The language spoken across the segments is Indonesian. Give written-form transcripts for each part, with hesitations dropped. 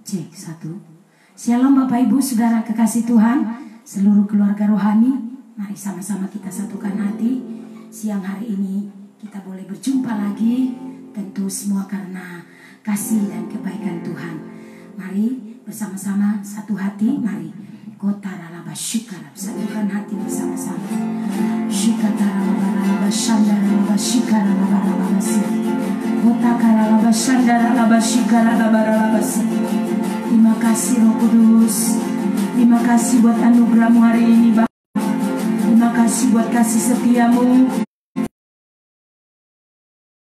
Cek 1. Shalom Bapak Ibu Saudara kekasih Tuhan, seluruh keluarga rohani, mari sama-sama kita satukan hati. Siang hari ini kita boleh berjumpa lagi, tentu semua karena kasih dan kebaikan Tuhan. Mari bersama-sama satu hati, mari kotaralaba syikara, satukan hati bersama-sama. Shikataralaba shandaralaba shikara labaralaba si. Kotakaralaba shandaralaba shikara labaralaba si. Terima kasih Roh Kudus. Terima kasih buat anugerah-Mu hari ini Bapa. Terima kasih buat kasih setia-Mu.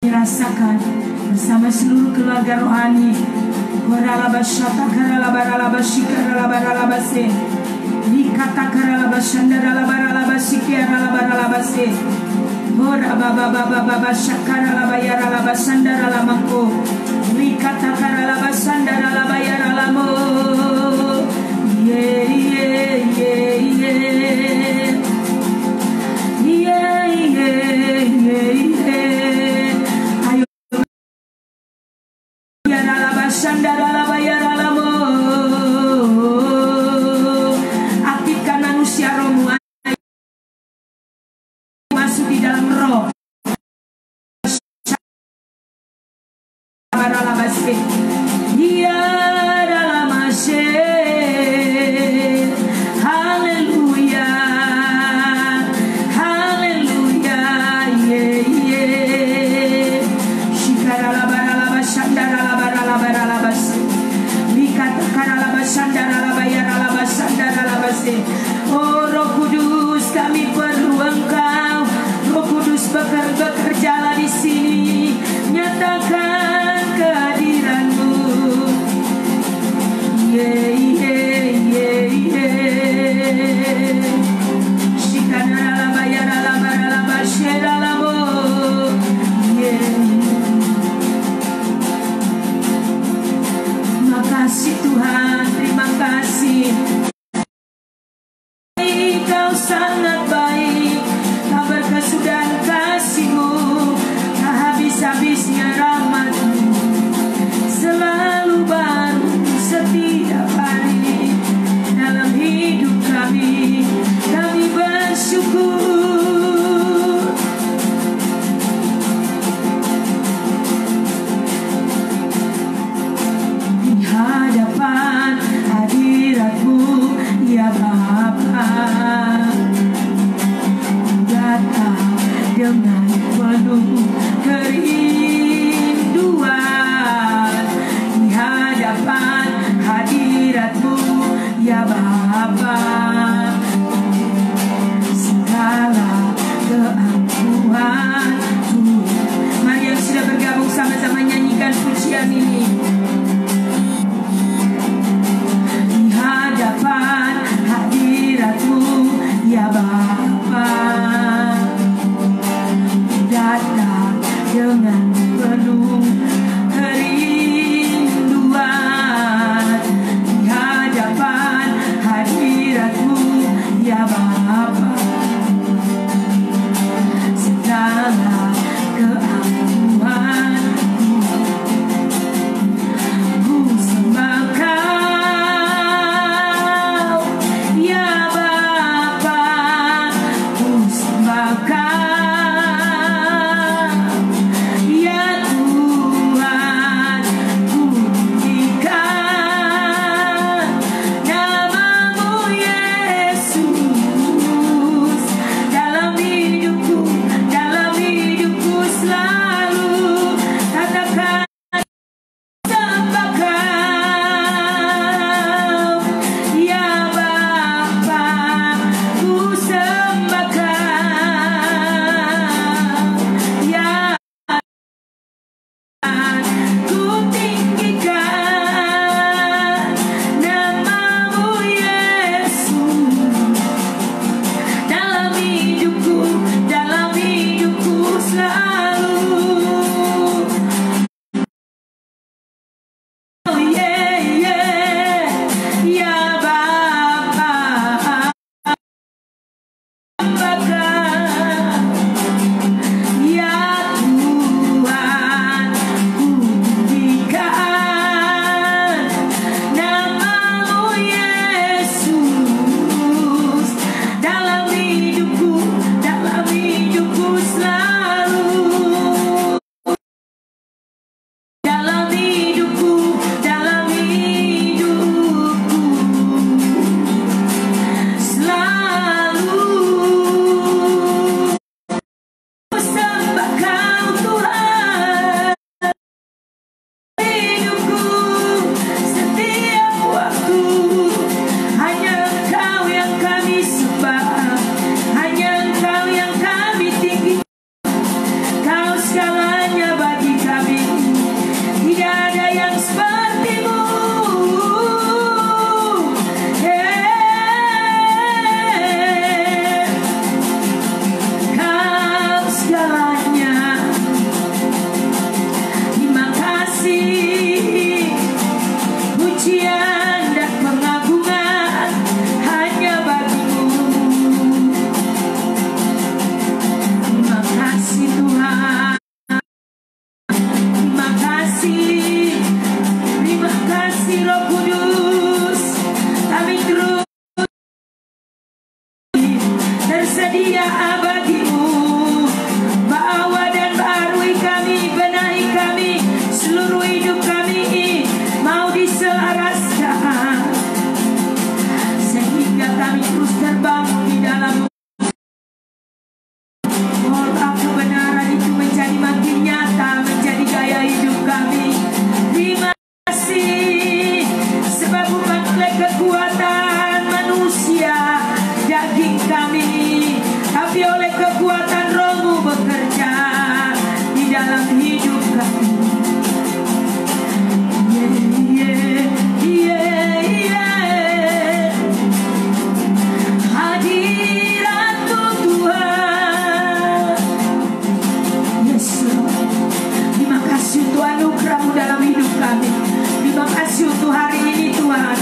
Dirasakan bersama seluruh keluarga rohani. Koralaba shata karalaba ralaba shikara labaralaba se. Likata karalaba shandaralaba ralaba shikara labaralaba se. Ora baba baba baba shakara laba yara laba sandara lamako. Rikata kara laba sandara laba yara lamo. Yeah yeah yeah yeah. Yeah yeah yeah yeah. Ayo yara laba sandara laba yara lamo. Aktifkan manusia rohmu. Masuk di dalam roh. Dia dalam asyik. Haleluya. Haleluya. Yeah, yeah. Shikara labara laba shandara labara labara labas. Likata kara laba shandara laba yara laba shandara labas. Oh Roh Kudus, kami perlu Engkau. Roh Kudus bekerjalah di sini, nyatakan kehadiran-Mu. Yeah, yeah, yeah, yeah. Shikana laba yara laba laba shera labo. Yeah. Terima kasih Tuhan, terima kasih. Kau sangat baik, tak berkesudahan kasih-Mu, tak habis-habisnya rahmat-Mu, selalu baru setiap hari dalam hidup kami bersyukur. Di hadapan hadirat-Mu ya Bapa, datang dengan penuh kerinduan. Di hadapan hadirat-Mu ya Bapa, segala keangkuhan. Mari yang sudah bergabung sama-sama nyanyikan pujian ini. Di hadapan hadirat-Mu ya Bapa, datang dengan penuh kerinduan. Di hadapan hadirat-Mu pujian dan pengagungan hanya bagimu. Terima kasih Tuhan. Terima kasih. Terima kasih Roh Kudus. Kami terus tersedia bagimu. Bawa dan barui kami, benahi kami, seluruh hidup kami mau diselaraskan, sehingga kami terus terbangun di dalam pola kebenaran itu menjadi makin nyata, menjadi gaya hidup kami. Terima kasih, sebab bukan oleh kekuatan manusia daging kami, tapi oleh kekuatan Roh-Mu bekerja di dalam hidup kami. Hadirat-Mu Tuhan, yes Lord. Terima kasih untuk anugerah-Mu dalam hidup kami. Terima kasih untuk hari ini Tuhan.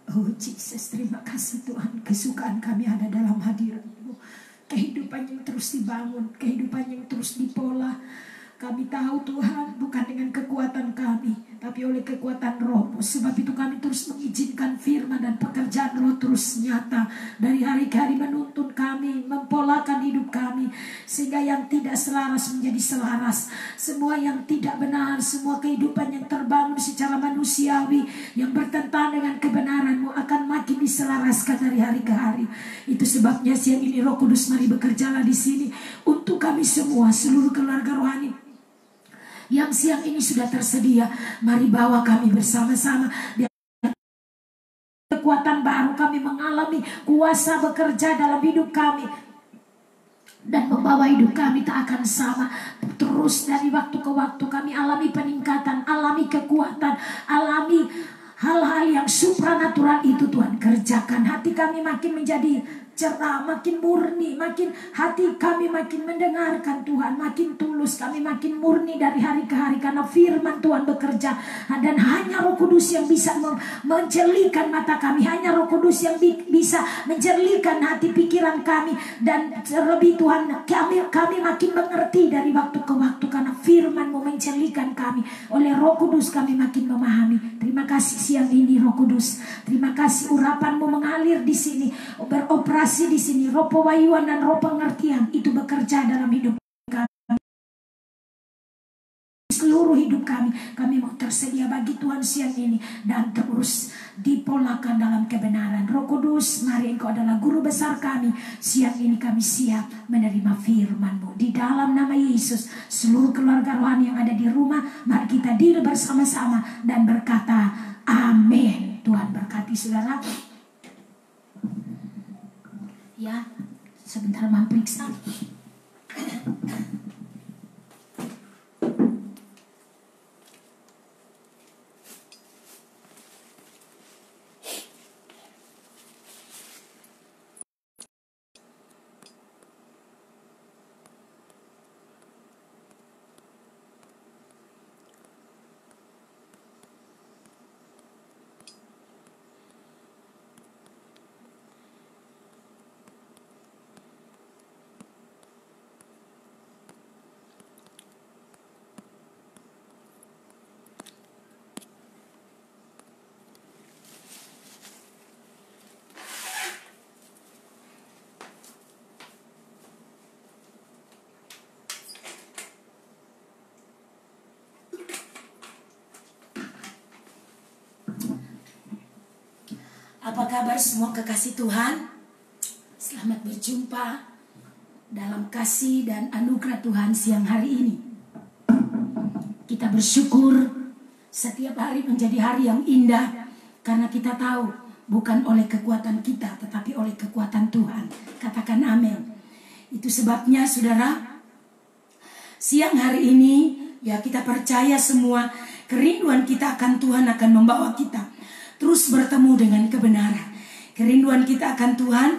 Oh Jesus, terima kasih Tuhan. Kesukaan kami ada dalam hadirat-Mu. Kehidupan yang terus dibangun, kehidupan yang terus dipola. Kami tahu Tuhan, bukan dengan kekuatan kami, tapi oleh kekuatan Roh-Mu. Sebab itu kami terus mengizinkan firman dan pekerjaan Roh terus nyata. Dari hari ke hari menuntun kami, mempolakan hidup kami, sehingga yang tidak selaras menjadi selaras. Semua yang tidak benar, semua kehidupan yang terbangun secara manusiawi, yang bertentangan dengan kebenaran-Mu akan makin diselaraskan dari hari ke hari. Itu sebabnya siang ini Roh Kudus mari bekerjalah di sini untuk kami semua, seluruh keluarga rohani yang siang ini sudah tersedia. Mari bawa kami bersama-sama. Kekuatan baru, kami mengalami kuasa bekerja dalam hidup kami, dan membawa hidup kami tak akan sama. Terus dari waktu ke waktu kami alami peningkatan, alami kekuatan, alami hal-hal yang supranatural itu Tuhan kerjakan. Hati kami makin menjadi cerah, makin murni, makin hati kami makin mendengarkan Tuhan, makin tulus, kami makin murni dari hari ke hari karena firman Tuhan bekerja. Dan hanya Roh Kudus yang bisa mencerlikan mata kami, hanya Roh Kudus yang bisa mencerlikan hati pikiran kami. Dan terlebih Tuhan, kami makin mengerti dari waktu ke waktu karena firman-Mu mencerlikan kami. Oleh Roh Kudus kami makin memahami. Terima kasih siang ini Roh Kudus. Terima kasih urapan-Mu mengalir di sini, beroperasi di sini. Roh pewahyuan dan roh pengertian itu bekerja dalam hidup kami, seluruh hidup kami. Kami mau tersedia bagi Tuhan siang ini dan terus dipolakan dalam kebenaran. Roh Kudus, mari Engkau adalah guru besar kami. Siang ini kami siap menerima firman-Mu. Di dalam nama Yesus, seluruh keluarga rohani yang ada di rumah, mari kita diri bersama-sama dan berkata amin. Tuhan berkati saudara. Ya, sebentar memperiksa. Apa kabar semua kekasih Tuhan? Selamat berjumpa dalam kasih dan anugerah Tuhan siang hari ini. Kita bersyukur setiap hari menjadi hari yang indah, karena kita tahu bukan oleh kekuatan kita tetapi oleh kekuatan Tuhan. Katakan amin. Itu sebabnya saudara, siang hari ini ya kita percaya semua kerinduan kita akan Tuhan akan membawa kita terus bertemu dengan kebenaran. Kerinduan kita akan Tuhan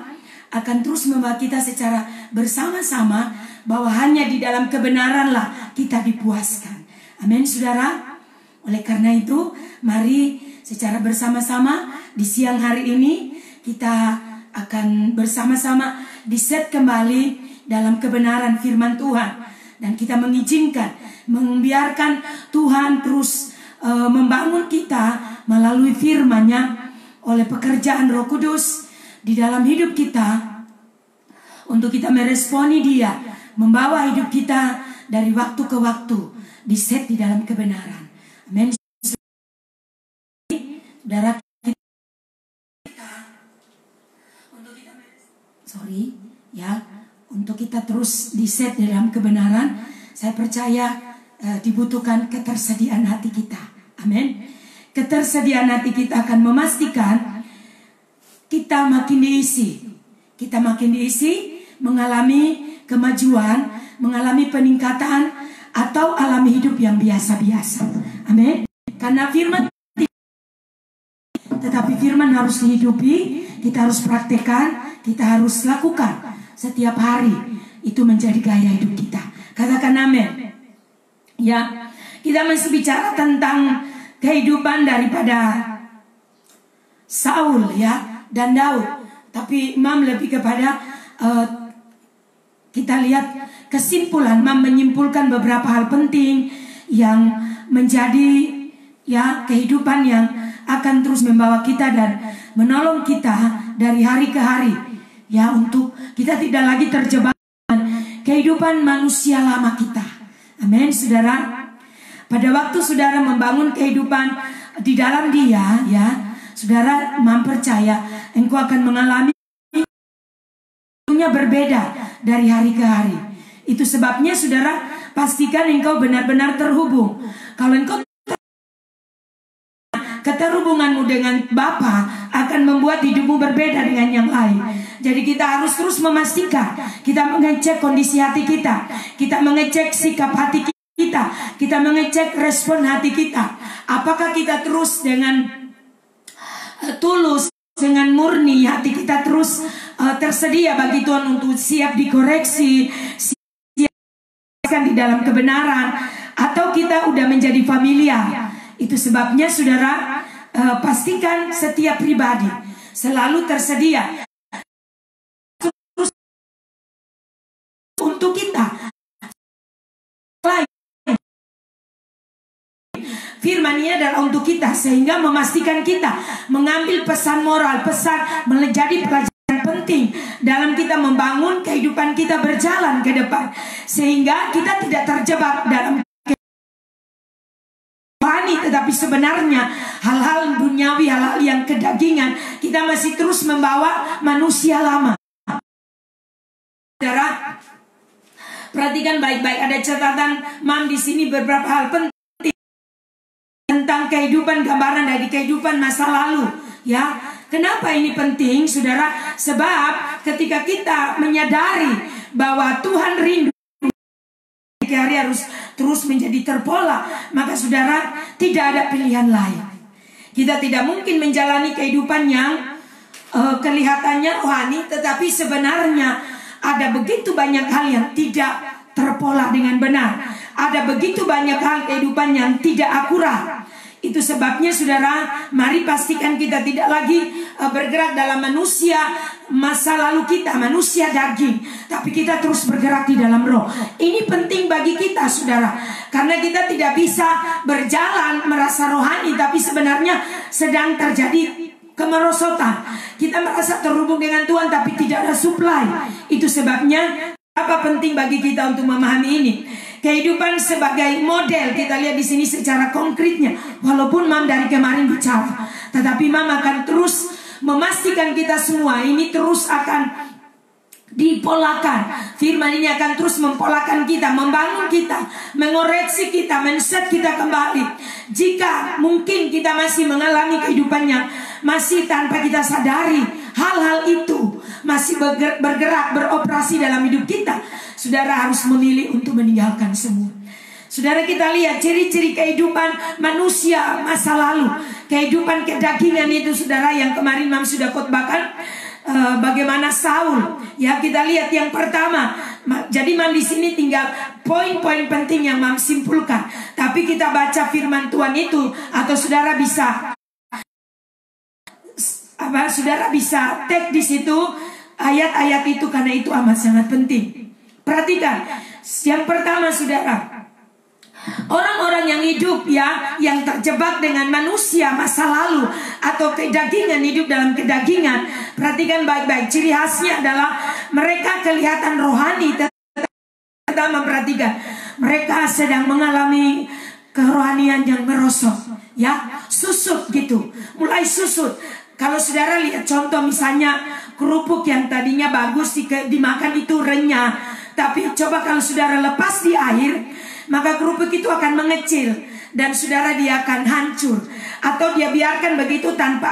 akan terus membawa kita secara bersama-sama bahwa hanya di dalam kebenaranlah kita dipuaskan. Amin saudara. Oleh karena itu mari secara bersama-sama di siang hari ini kita akan bersama-sama diset kembali dalam kebenaran firman Tuhan. Dan kita mengizinkan, membiarkan Tuhan terus membangun kita melalui firman-Nya oleh pekerjaan Roh Kudus di dalam hidup kita, untuk kita meresponi Dia, membawa hidup kita dari waktu ke waktu diset di dalam kebenaran. Amin. Saudara kita untuk kita terus diset di dalam kebenaran, saya percaya dibutuhkan ketersediaan hati kita. Amin. Ketersediaan hati kita akan memastikan kita makin diisi. Kita makin diisi, mengalami kemajuan, mengalami peningkatan, atau alami hidup yang biasa-biasa. Amin. Karena firman, tetapi firman harus dihidupi, kita harus praktekkan, kita harus lakukan setiap hari. Itu menjadi gaya hidup kita. Katakan amin. Ya, kita masih bicara tentang kehidupan daripada Saul ya dan Daud. Tapi Imam lebih kepada kita lihat kesimpulan. Imam menyimpulkan beberapa hal penting yang menjadi ya kehidupan yang akan terus membawa kita dan menolong kita dari hari ke hari. Ya, untuk kita tidak lagi terjebak kehidupan manusia lama kita. Amin saudara. Pada waktu saudara membangun kehidupan di dalam Dia ya, saudara mempercaya engkau akan mengalami berbeda dari hari ke hari. Itu sebabnya saudara pastikan engkau benar-benar terhubung. Kalau engkau keterhubunganmu dengan Bapa akan membuat hidupmu berbeda dengan yang lain. Jadi kita harus terus memastikan kita mengecek kondisi hati kita, kita mengecek sikap hati kita, kita mengecek respon hati kita. Apakah kita terus dengan tulus, dengan murni, hati kita terus tersedia bagi Tuhan untuk siap dikoreksi, siap di dalam kebenaran, atau kita udah menjadi familiar. Itu sebabnya saudara pastikan setiap pribadi selalu tersedia untuk kita. Firman ini adalah untuk kita, sehingga memastikan kita mengambil pesan moral, pesan menjadi pelajaran penting dalam kita membangun kehidupan kita berjalan ke depan, sehingga kita tidak terjebak dalam rohani, tetapi sebenarnya hal-hal duniawi, hal-hal yang kedagingan, kita masih terus membawa manusia lama. Saudara, perhatikan baik-baik, ada catatan Mam di sini beberapa hal penting tentang kehidupan, gambaran dari kehidupan masa lalu. Ya, kenapa ini penting, saudara? Sebab ketika kita menyadari bahwa Tuhan rindu, hari harus terus menjadi terpola, maka saudara tidak ada pilihan lain. Kita tidak mungkin menjalani kehidupan yang kelihatannya rohani, tetapi sebenarnya ada begitu banyak hal yang tidak terpola dengan benar. Ada begitu banyak hal kehidupan yang tidak akurat. Itu sebabnya saudara, mari pastikan kita tidak lagi bergerak dalam manusia masa lalu kita, manusia daging, tapi kita terus bergerak di dalam roh. Ini penting bagi kita saudara, karena kita tidak bisa berjalan merasa rohani tapi sebenarnya sedang terjadi kemerosotan. Kita merasa terhubung dengan Tuhan tapi tidak ada supply. Itu sebabnya apa penting bagi kita untuk memahami ini. Kehidupan sebagai model kita lihat di sini secara konkretnya. Walaupun Mam dari kemarin bicara, tetapi Mam akan terus memastikan kita semua ini terus akan dipolakan. Firman ini akan terus mempolakan kita, membangun kita, mengoreksi kita, men-set kita kembali. Jika mungkin kita masih mengalami kehidupan yang masih tanpa kita sadari hal-hal itu masih bergerak, beroperasi dalam hidup kita, saudara harus memilih untuk meninggalkan semua. Saudara, kita lihat ciri-ciri kehidupan manusia masa lalu, kehidupan kedagingan itu, saudara, yang kemarin Mam sudah khotbahkan. Bagaimana Saul, ya, kita lihat yang pertama. Jadi Mam di sini tinggal poin-poin penting yang Mam simpulkan. Tapi kita baca firman Tuhan itu, atau saudara bisa tag di situ ayat-ayat itu, karena itu amat sangat penting. Perhatikan, yang pertama saudara, orang-orang yang hidup, ya, yang terjebak dengan manusia masa lalu atau kedagingan, hidup dalam kedagingan. Perhatikan baik-baik, ciri khasnya adalah mereka kelihatan rohani. Pertama, perhatikan, mereka sedang mengalami kerohanian yang merosot, ya, susut gitu, mulai susut. Kalau saudara lihat contoh misalnya kerupuk yang tadinya bagus dimakan itu renyah, tapi coba kalau saudara lepas di air, maka kerupuk itu akan mengecil dan saudara dia akan hancur. Atau dia biarkan begitu tanpa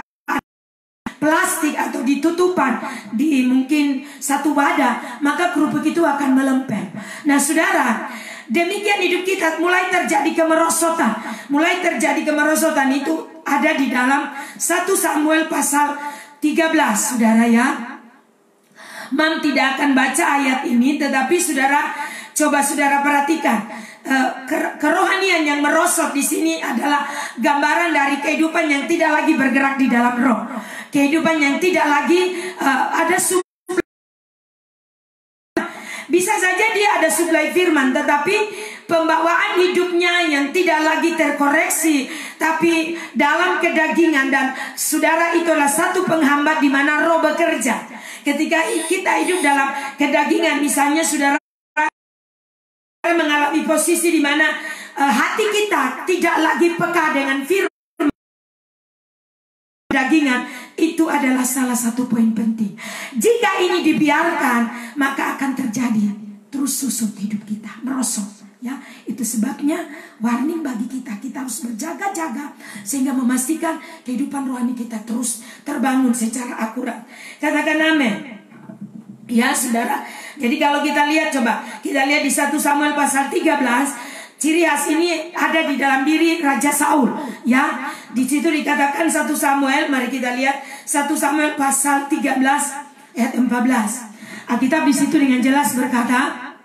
plastik atau ditutupan di mungkin satu wadah, maka kerupuk itu akan melempem. Nah saudara, demikian hidup kita mulai terjadi kemerosotan. Mulai terjadi kemerosotan itu ada di dalam 1 Samuel pasal 13, saudara, ya. Mam tidak akan baca ayat ini, tetapi saudara, coba saudara perhatikan. Kerohanian yang merosot di sini adalah gambaran dari kehidupan yang tidak lagi bergerak di dalam roh, kehidupan yang tidak lagi ada suplai. Bisa saja dia ada suplai firman, tetapi pembawaan hidupnya yang tidak lagi terkoreksi, tapi dalam kedagingan. Dan saudara, itulah satu penghambat di mana roh bekerja. Ketika kita hidup dalam kedagingan, misalnya saudara mengalami posisi di mana hati kita tidak lagi peka dengan firman dagingan, itu adalah salah satu poin penting. Jika ini dibiarkan, maka akan terjadi terus susut hidup kita, merosot, ya. Itu sebabnya warning bagi kita harus berjaga-jaga sehingga memastikan kehidupan rohani kita terus terbangun secara akurat. Katakan amin. Ya saudara, jadi kalau kita lihat, coba kita lihat di 1 Samuel pasal 13, ciri khas ini ada di dalam diri Raja Saul, ya. Di situ dikatakan 1 Samuel, mari kita lihat 1 Samuel pasal 13 ayat 14. Alkitab di situ dengan jelas berkata,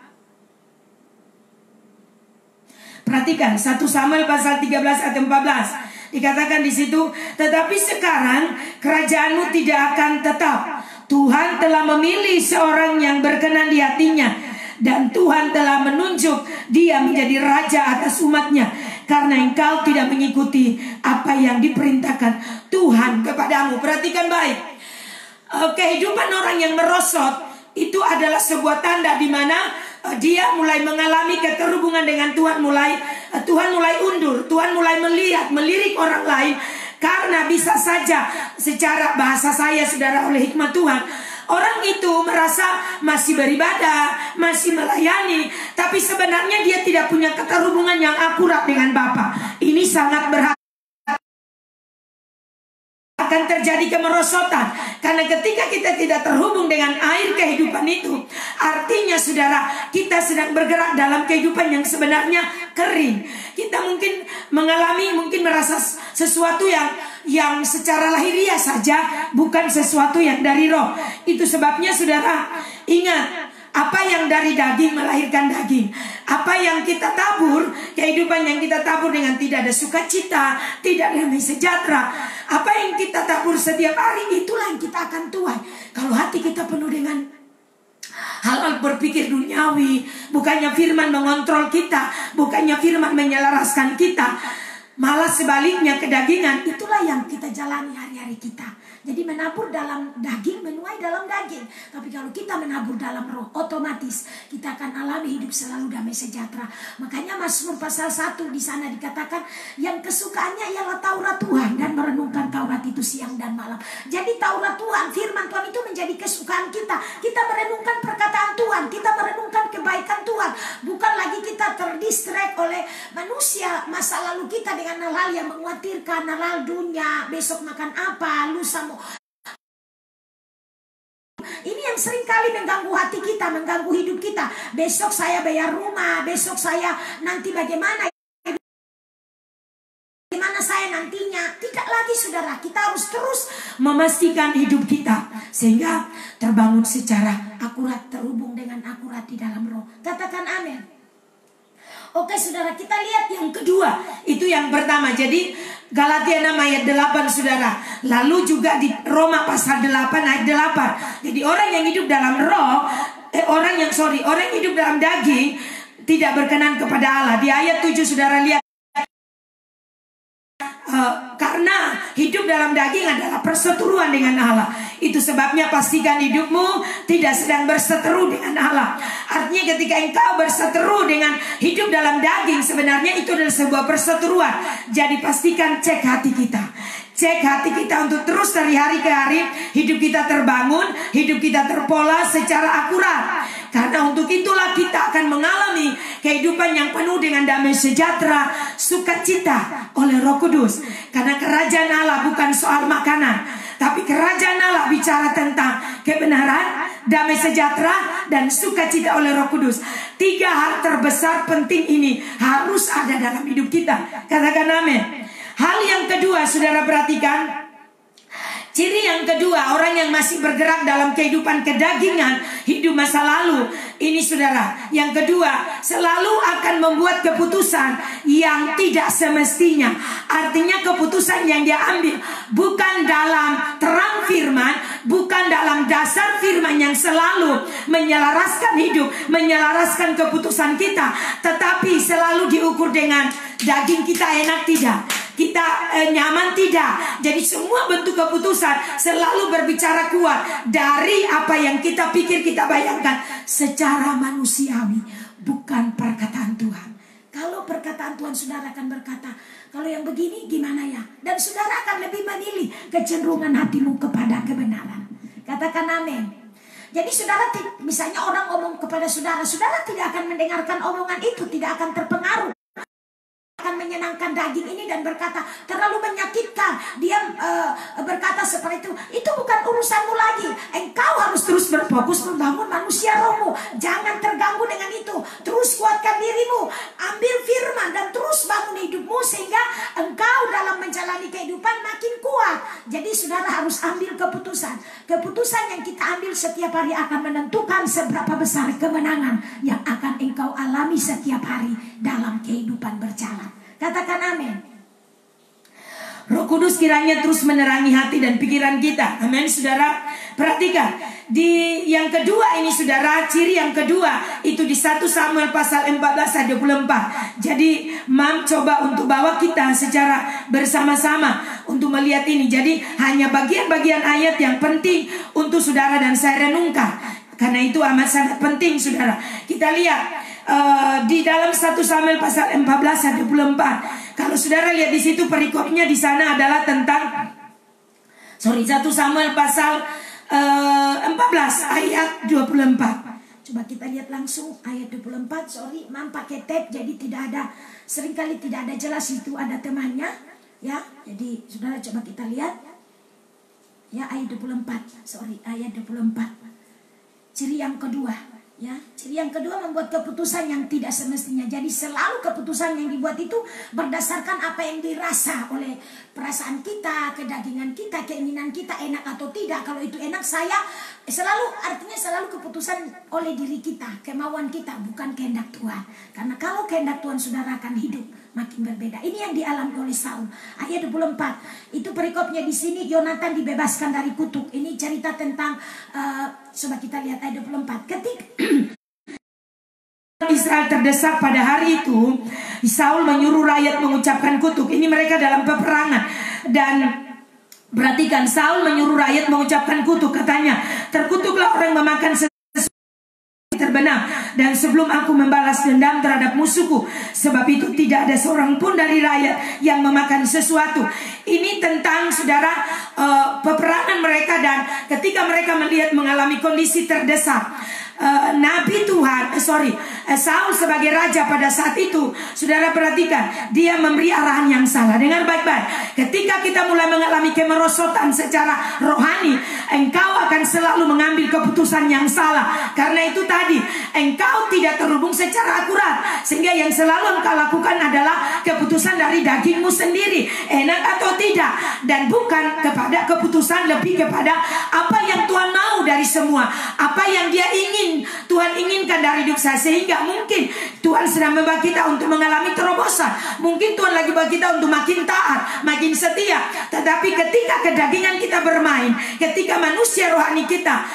perhatikan 1 Samuel pasal 13 ayat 14. Dikatakan di situ, tetapi sekarang kerajaanmu tidak akan tetap. Tuhan telah memilih seorang yang berkenan di hatinya, dan Tuhan telah menunjuk dia menjadi raja atas umatnya, karena engkau tidak mengikuti apa yang diperintahkan Tuhan kepadamu. Perhatikan baik, kehidupan orang yang merosot itu adalah sebuah tanda di mana dia mulai mengalami keterhubungan dengan Tuhan, Tuhan mulai undur, Tuhan mulai melirik orang lain. Karena bisa saja secara bahasa saya, saudara, oleh hikmat Tuhan, orang itu merasa masih beribadah, masih melayani, tapi sebenarnya dia tidak punya keterhubungan yang akurat dengan Bapa. Ini sangat berat. Akan terjadi kemerosotan, karena ketika kita tidak terhubung dengan air kehidupan itu, artinya saudara, kita sedang bergerak dalam kehidupan yang sebenarnya kering. Kita mungkin merasa sesuatu yang secara lahiriah saja, bukan sesuatu yang dari roh. Itu sebabnya saudara, ingat, apa yang dari daging melahirkan daging. Apa yang kita tabur, kehidupan yang kita tabur dengan tidak ada sukacita, tidak damai sejahtera, apa yang kita tabur setiap hari, itulah yang kita akan tuai. Kalau hati kita penuh dengan hal-hal berpikir duniawi, bukannya firman mengontrol kita, bukannya firman menyelaraskan kita, malah sebaliknya kedagingan, itulah yang kita jalani hari-hari kita. Jadi menabur dalam daging, menuai dalam daging. Tapi kalau kita menabur dalam roh, otomatis kita akan alami hidup selalu damai sejahtera. Makanya Mazmur pasal 1 di sana dikatakan yang kesukaannya ialah Taurat Tuhan dan merenungkan Taurat itu siang dan malam. Jadi Taurat Tuhan, firman Tuhan itu menjadi kesukaan kita. Kita merenungkan perkataan Tuhan, kita merenungkan kebaikan Tuhan. Bukan lagi kita terdistract oleh manusia, masa lalu kita dengan hal-hal yang mengkhawatirkan, hal dunia, besok makan apa, lusa mau. Ini yang sering kali mengganggu hati kita, mengganggu hidup kita. Besok saya bayar rumah, besok saya nanti bagaimana saya nantinya. Tidak lagi saudara, kita harus terus memastikan hidup kita sehingga terbangun secara akurat, terhubung dengan akurat di dalam roh. Katakan amin. Oke saudara, kita lihat yang kedua. Itu yang pertama. Jadi Galatia 6 ayat 8 saudara. Lalu juga di Roma pasal 8 ayat 8. Jadi orang yang hidup dalam roh, orang yang hidup dalam daging tidak berkenan kepada Allah. Di ayat 7 saudara lihat. Karena hidup dalam daging adalah perseteruan dengan Allah. Itu sebabnya pastikan hidupmu tidak sedang berseteru dengan Allah. Artinya ketika engkau berseteru dengan hidup dalam daging, sebenarnya itu adalah sebuah perseteruan. Jadi pastikan cek hati kita. Cek hati kita untuk terus dari hari ke hari hidup kita terbangun, hidup kita terpola secara akurat. Karena untuk itulah kita akan mengalami kehidupan yang penuh dengan damai sejahtera, sukacita oleh Roh Kudus. Karena kerajaan Allah bukan soal makanan, tapi kerajaan Allah bicara tentang kebenaran, damai sejahtera, dan sukacita oleh Roh Kudus. 3 hal terbesar penting ini harus ada dalam hidup kita. Katakan amin. Hal yang kedua, saudara perhatikan. Ciri yang kedua, orang yang masih bergerak dalam kehidupan kedagingan, hidup masa lalu. Ini saudara, yang kedua, selalu akan membuat keputusan yang tidak semestinya. Artinya keputusan yang dia ambil bukan dalam terang firman, bukan dalam dasar firman yang selalu menyelaraskan hidup, menyelaraskan keputusan kita, tetapi selalu diukur dengan daging kita enak tidak, kita nyaman tidak. Jadi semua bentuk keputusan selalu berbicara kuat dari apa yang kita pikir, kita bayangkan secara manusiawi, bukan perkataan Tuhan. Kalau perkataan Tuhan, saudara akan berkata, kalau yang begini gimana ya? Dan saudara akan lebih memilih kecenderungan hatimu kepada kebenaran. Katakan amin. Jadi saudara, misalnya orang ngomong kepada saudara, saudara tidak akan mendengarkan omongan itu, tidak akan terpengaruh, akan menyenangkan daging ini dan berkata terlalu menyakitkan. Dia berkata seperti itu bukan urusanmu lagi. Engkau harus terus berfokus membangun manusia rohmu. Jangan terganggu dengan itu. Terus kuatkan dirimu, ambil firman dan terus bangun hidupmu sehingga engkau dalam menjalani kehidupan makin kuat. Jadi saudara harus ambil keputusan. Keputusan yang kita ambil setiap hari akan menentukan seberapa besar kemenangan yang akan engkau alami setiap hari dalam kehidupan berjalan. Katakan amin. Roh Kudus kiranya terus menerangi hati dan pikiran kita. Amin saudara. Perhatikan di yang kedua ini saudara, ciri yang kedua itu di 1 Samuel pasal 14 ayat 24. Jadi coba untuk bawa kita secara bersama-sama untuk melihat ini. Jadi hanya bagian-bagian ayat yang penting untuk saudara dan saya renungkan. Karena itu amat sangat penting saudara. Kita lihat di dalam 1 Samuel pasal 14 ayat 24. Kalau saudara lihat di situ perikopnya di sana adalah tentang 1 Samuel pasal 14 ayat 24. Coba kita lihat langsung ayat 24. Mam pakai tab jadi tidak ada, seringkali tidak ada jelas itu ada temannya ya. Jadi saudara coba kita lihat ya ayat 24. Ayat 24. Ciri yang kedua, ya, ciri yang kedua membuat keputusan yang tidak semestinya. Jadi selalu keputusan yang dibuat itu berdasarkan apa yang dirasa oleh perasaan kita, kedagingan kita, keinginan kita, enak atau tidak. Kalau itu enak saya selalu, artinya selalu keputusan oleh diri kita, kemauan kita, bukan kehendak Tuhan. Karena kalau kehendak Tuhan saudara akan hidup makin berbeda. Ini yang dialami oleh Saul. Ayat 24. Itu perikopnya di sini. Yonatan dibebaskan dari kutuk. Ini cerita tentang coba kita lihat ayat 24. Ketika Israel terdesak pada hari itu, Saul menyuruh rakyat mengucapkan kutuk. Ini mereka dalam peperangan dan Perhatikan, Saul menyuruh rakyat mengucapkan kutuk. Katanya, terkutuklah orang memakan terbenam, dan sebelum aku membalas dendam terhadap musuhku, sebab itu tidak ada seorang pun dari rakyat yang memakan sesuatu. Ini tentang saudara peperangan mereka, dan ketika mereka melihat mengalami kondisi terdesak, Nabi Tuhan, Saul sebagai raja pada saat itu, saudara perhatikan, dia memberi arahan yang salah. Dengar baik-baik, ketika kita mulai mengalami kemerosotan secara rohani, engkau akan selalu mengambil keputusan yang salah. Karena itu tadi, engkau tidak terhubung secara akurat, sehingga yang selalu engkau lakukan adalah keputusan dari dagingmu sendiri, enak atau tidak, dan bukan kepada keputusan, lebih kepada apa yang Tuhan mau dari semua, apa yang Dia ingin, Tuhan inginkan dari hidup saya. Sehingga mungkin Tuhan sedang membawa kita untuk mengalami terobosan, mungkin Tuhan lagi bawa kita untuk makin taat, makin setia. Tetapi ketika kedagingan kita bermain, ketika manusia rohani kita,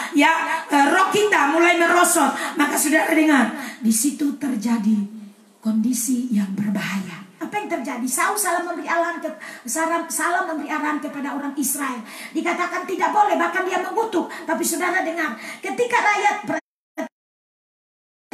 roh kita mulai merosot, maka saudara dengar, di situ terjadi kondisi yang berbahaya. Apa yang terjadi? Saul salah memberi arahan kepada orang Israel. Dikatakan tidak boleh, bahkan dia mengutuk. Tapi saudara dengar, ketika rakyat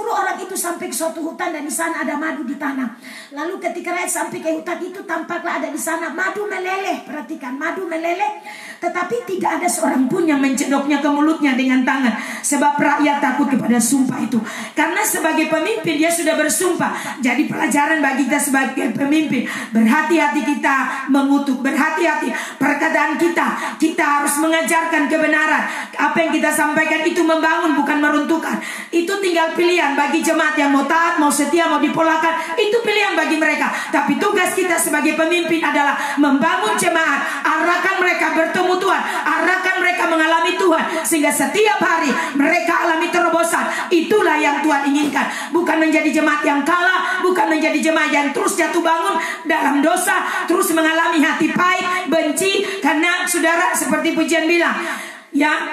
orang itu sampai ke suatu hutan, dan di sana ada madu di tanah. Lalu ketika rakyat sampai ke hutan itu, tampaklah ada di sana madu meleleh. Perhatikan, madu meleleh, tetapi tidak ada seorang pun yang mencedoknya ke mulutnya dengan tangan, sebab rakyat takut kepada sumpah itu. Karena sebagai pemimpin dia sudah bersumpah. Jadi pelajaran bagi kita sebagai pemimpin, berhati-hati kita mengutuk, berhati-hati perkataan kita. Kita harus mengajarkan kebenaran. Apa yang kita sampaikan itu membangun, bukan meruntuhkan. Itu tinggal pilihan bagi jemaat yang mau taat, mau setia, mau dipolakan. Itu pilihan bagi mereka. Tapi tugas kita sebagai pemimpin adalah membangun jemaat, arahkan mereka bertemu Tuhan, arahkan mereka mengalami Tuhan, sehingga setiap hari mereka alami terobosan. Itulah yang Tuhan inginkan. Bukan menjadi jemaat yang kalah, bukan menjadi jemaat yang terus jatuh bangun dalam dosa, terus mengalami hati pahit, benci. Karena saudara, seperti pujian bilang,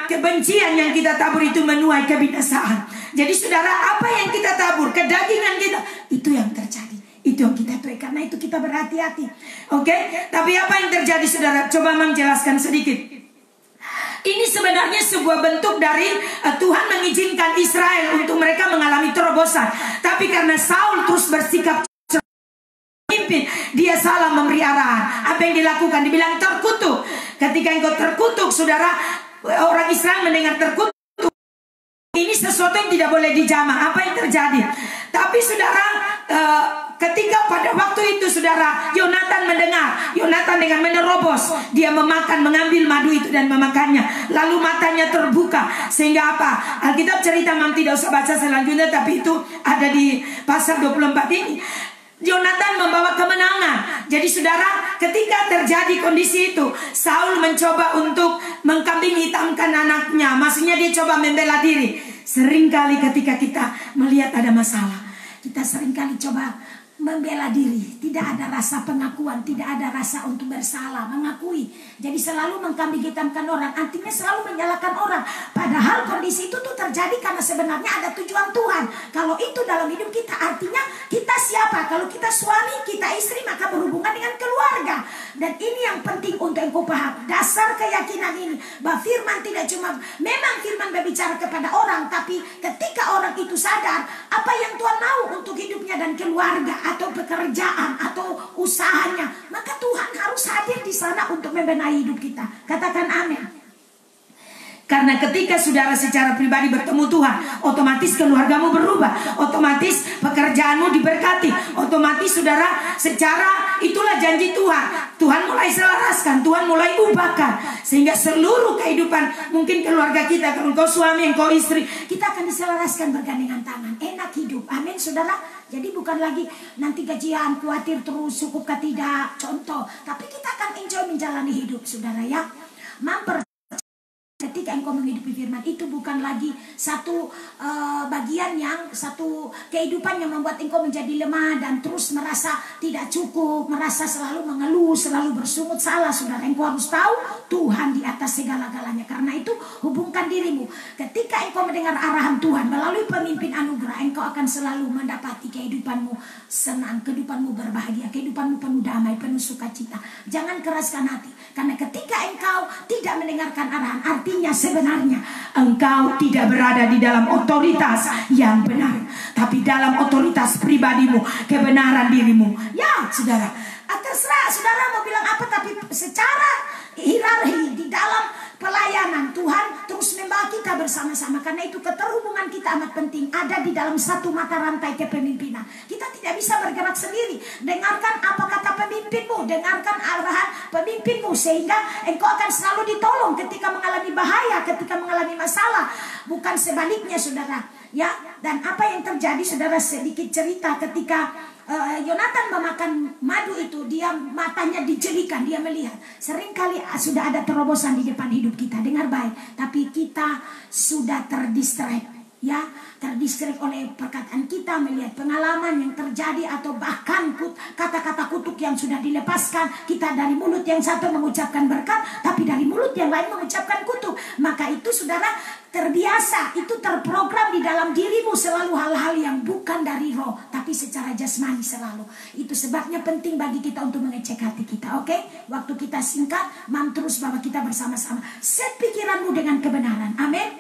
kebencian yang kita tabur itu menuai kebinasaan. Jadi saudara, apa yang kita tabur, kedagingan kita, itu yang terjadi, itu yang kita tuai. Karena itu kita berhati-hati. Oke? Tapi apa yang terjadi saudara? Coba menjelaskan sedikit. Ini sebenarnya sebuah bentuk dari Tuhan mengizinkan Israel untuk mereka mengalami terobosan. Tapi karena Saul terus bersikap pemimpin, dia salah memberi arahan. Apa yang dilakukan? Dibilang terkutuk. Ketika engkau terkutuk, saudara, orang Israel mendengar terkutuk, ini sesuatu yang tidak boleh dijamah. Apa yang terjadi? Tapi saudara, ketika pada waktu itu saudara, Yonatan mendengar, Yonatan dengan menerobos, dia mengambil madu itu dan memakannya. Lalu matanya terbuka. Sehingga apa? Alkitab cerita, memang tidak usah baca selanjutnya, tapi itu ada di pasal 24 ini. Yonatan membawa kemenangan. Jadi saudara, ketika terjadi kondisi itu, Saul mencoba untuk mengkambing hitamkan anaknya. Maksudnya dia coba membela diri. Seringkali ketika kita melihat ada masalah, kita seringkali coba membela diri. Tidak ada rasa pengakuan, tidak ada rasa untuk bersalah, mengakui. Jadi selalu mengkambing hitamkan orang, artinya selalu menyalahkan orang. Padahal kondisi itu tuh terjadi karena sebenarnya ada tujuan Tuhan. Kalau itu dalam hidup kita, artinya kita siapa? Kalau kita suami, kita istri, maka berhubungan dengan keluarga. Dan ini yang penting untuk engkau paham. Dasar keyakinan ini, bahwa firman tidak cuma, memang firman berbicara kepada orang, tapi ketika orang itu sadar apa yang Tuhan mau untuk hidupnya dan keluarga, atau pekerjaan, atau usahanya, maka Tuhan harus hadir di sana untuk membenahi hidup kita. Katakan amin. Karena ketika saudara secara pribadi bertemu Tuhan, otomatis keluargamu berubah, otomatis pekerjaanmu diberkati, otomatis saudara, secara itulah janji Tuhan. Tuhan mulai selaraskan, Tuhan mulai ubahkan, sehingga seluruh kehidupan, mungkin keluarga kita, kalau engkau suami, engkau istri, kita akan diselaraskan bergandengan tangan. Enak hidup, amin saudara. Jadi bukan lagi nanti gajian, khawatir terus, cukupkah tidak, contoh. Tapi kita akan enjoy menjalani hidup saudara ya. Ketika engkau menghidupi firman, itu bukan lagi satu bagian yang, satu kehidupan yang membuat engkau menjadi lemah dan terus merasa tidak cukup, merasa selalu mengeluh, selalu bersungut. Salah saudara, engkau harus tahu Tuhan di atas segala-galanya. Karena itu hubungkan dirimu. Ketika engkau mendengar arahan Tuhan melalui pemimpin anugerah, engkau akan selalu mendapati kehidupanmu senang, kehidupanmu berbahagia, kehidupanmu penuh damai, penuh sukacita. Jangan keraskan hati, karena ketika engkau tidak mendengarkan arahan, artinya sebenarnya engkau tidak berada di dalam otoritas yang benar, tapi dalam otoritas pribadimu, kebenaran dirimu. Ya saudara, terserah saudara mau bilang apa, tapi secara hierarki di dalam pelayanan Tuhan terus membawa kita bersama-sama. Karena itu keterhubungan kita amat penting, ada di dalam satu mata rantai kepemimpinan. Kita tidak bisa bergerak sendiri. Dengarkan apa kata pemimpinmu, dengarkan arahan pemimpinmu, sehingga engkau akan selalu ditolong ketika mengalami bahaya, ketika mengalami masalah. Bukan sebaliknya saudara. Ya, dan apa yang terjadi saudara, sedikit cerita ketika Yonatan memakan madu itu, dia matanya dijelikan, dia melihat. Seringkali sudah ada terobosan di depan hidup kita, dengar baik, tapi kita sudah terdistract, ya, terdistract oleh perkataan kita, melihat pengalaman yang terjadi, atau bahkan kata-kata kutuk yang sudah dilepaskan. Kita dari mulut yang satu mengucapkan berkat, tapi dari mulut yang lain mengucapkan kutuk. Maka itu saudara terbiasa, itu terprogram di dalam dirimu selalu hal-hal yang bukan dari roh, tapi secara jasmani selalu. Itu sebabnya penting bagi kita untuk mengecek hati kita. Oke, waktu kita singkat, terus bahwa kita bersama-sama. Set pikiranmu dengan kebenaran. Amin.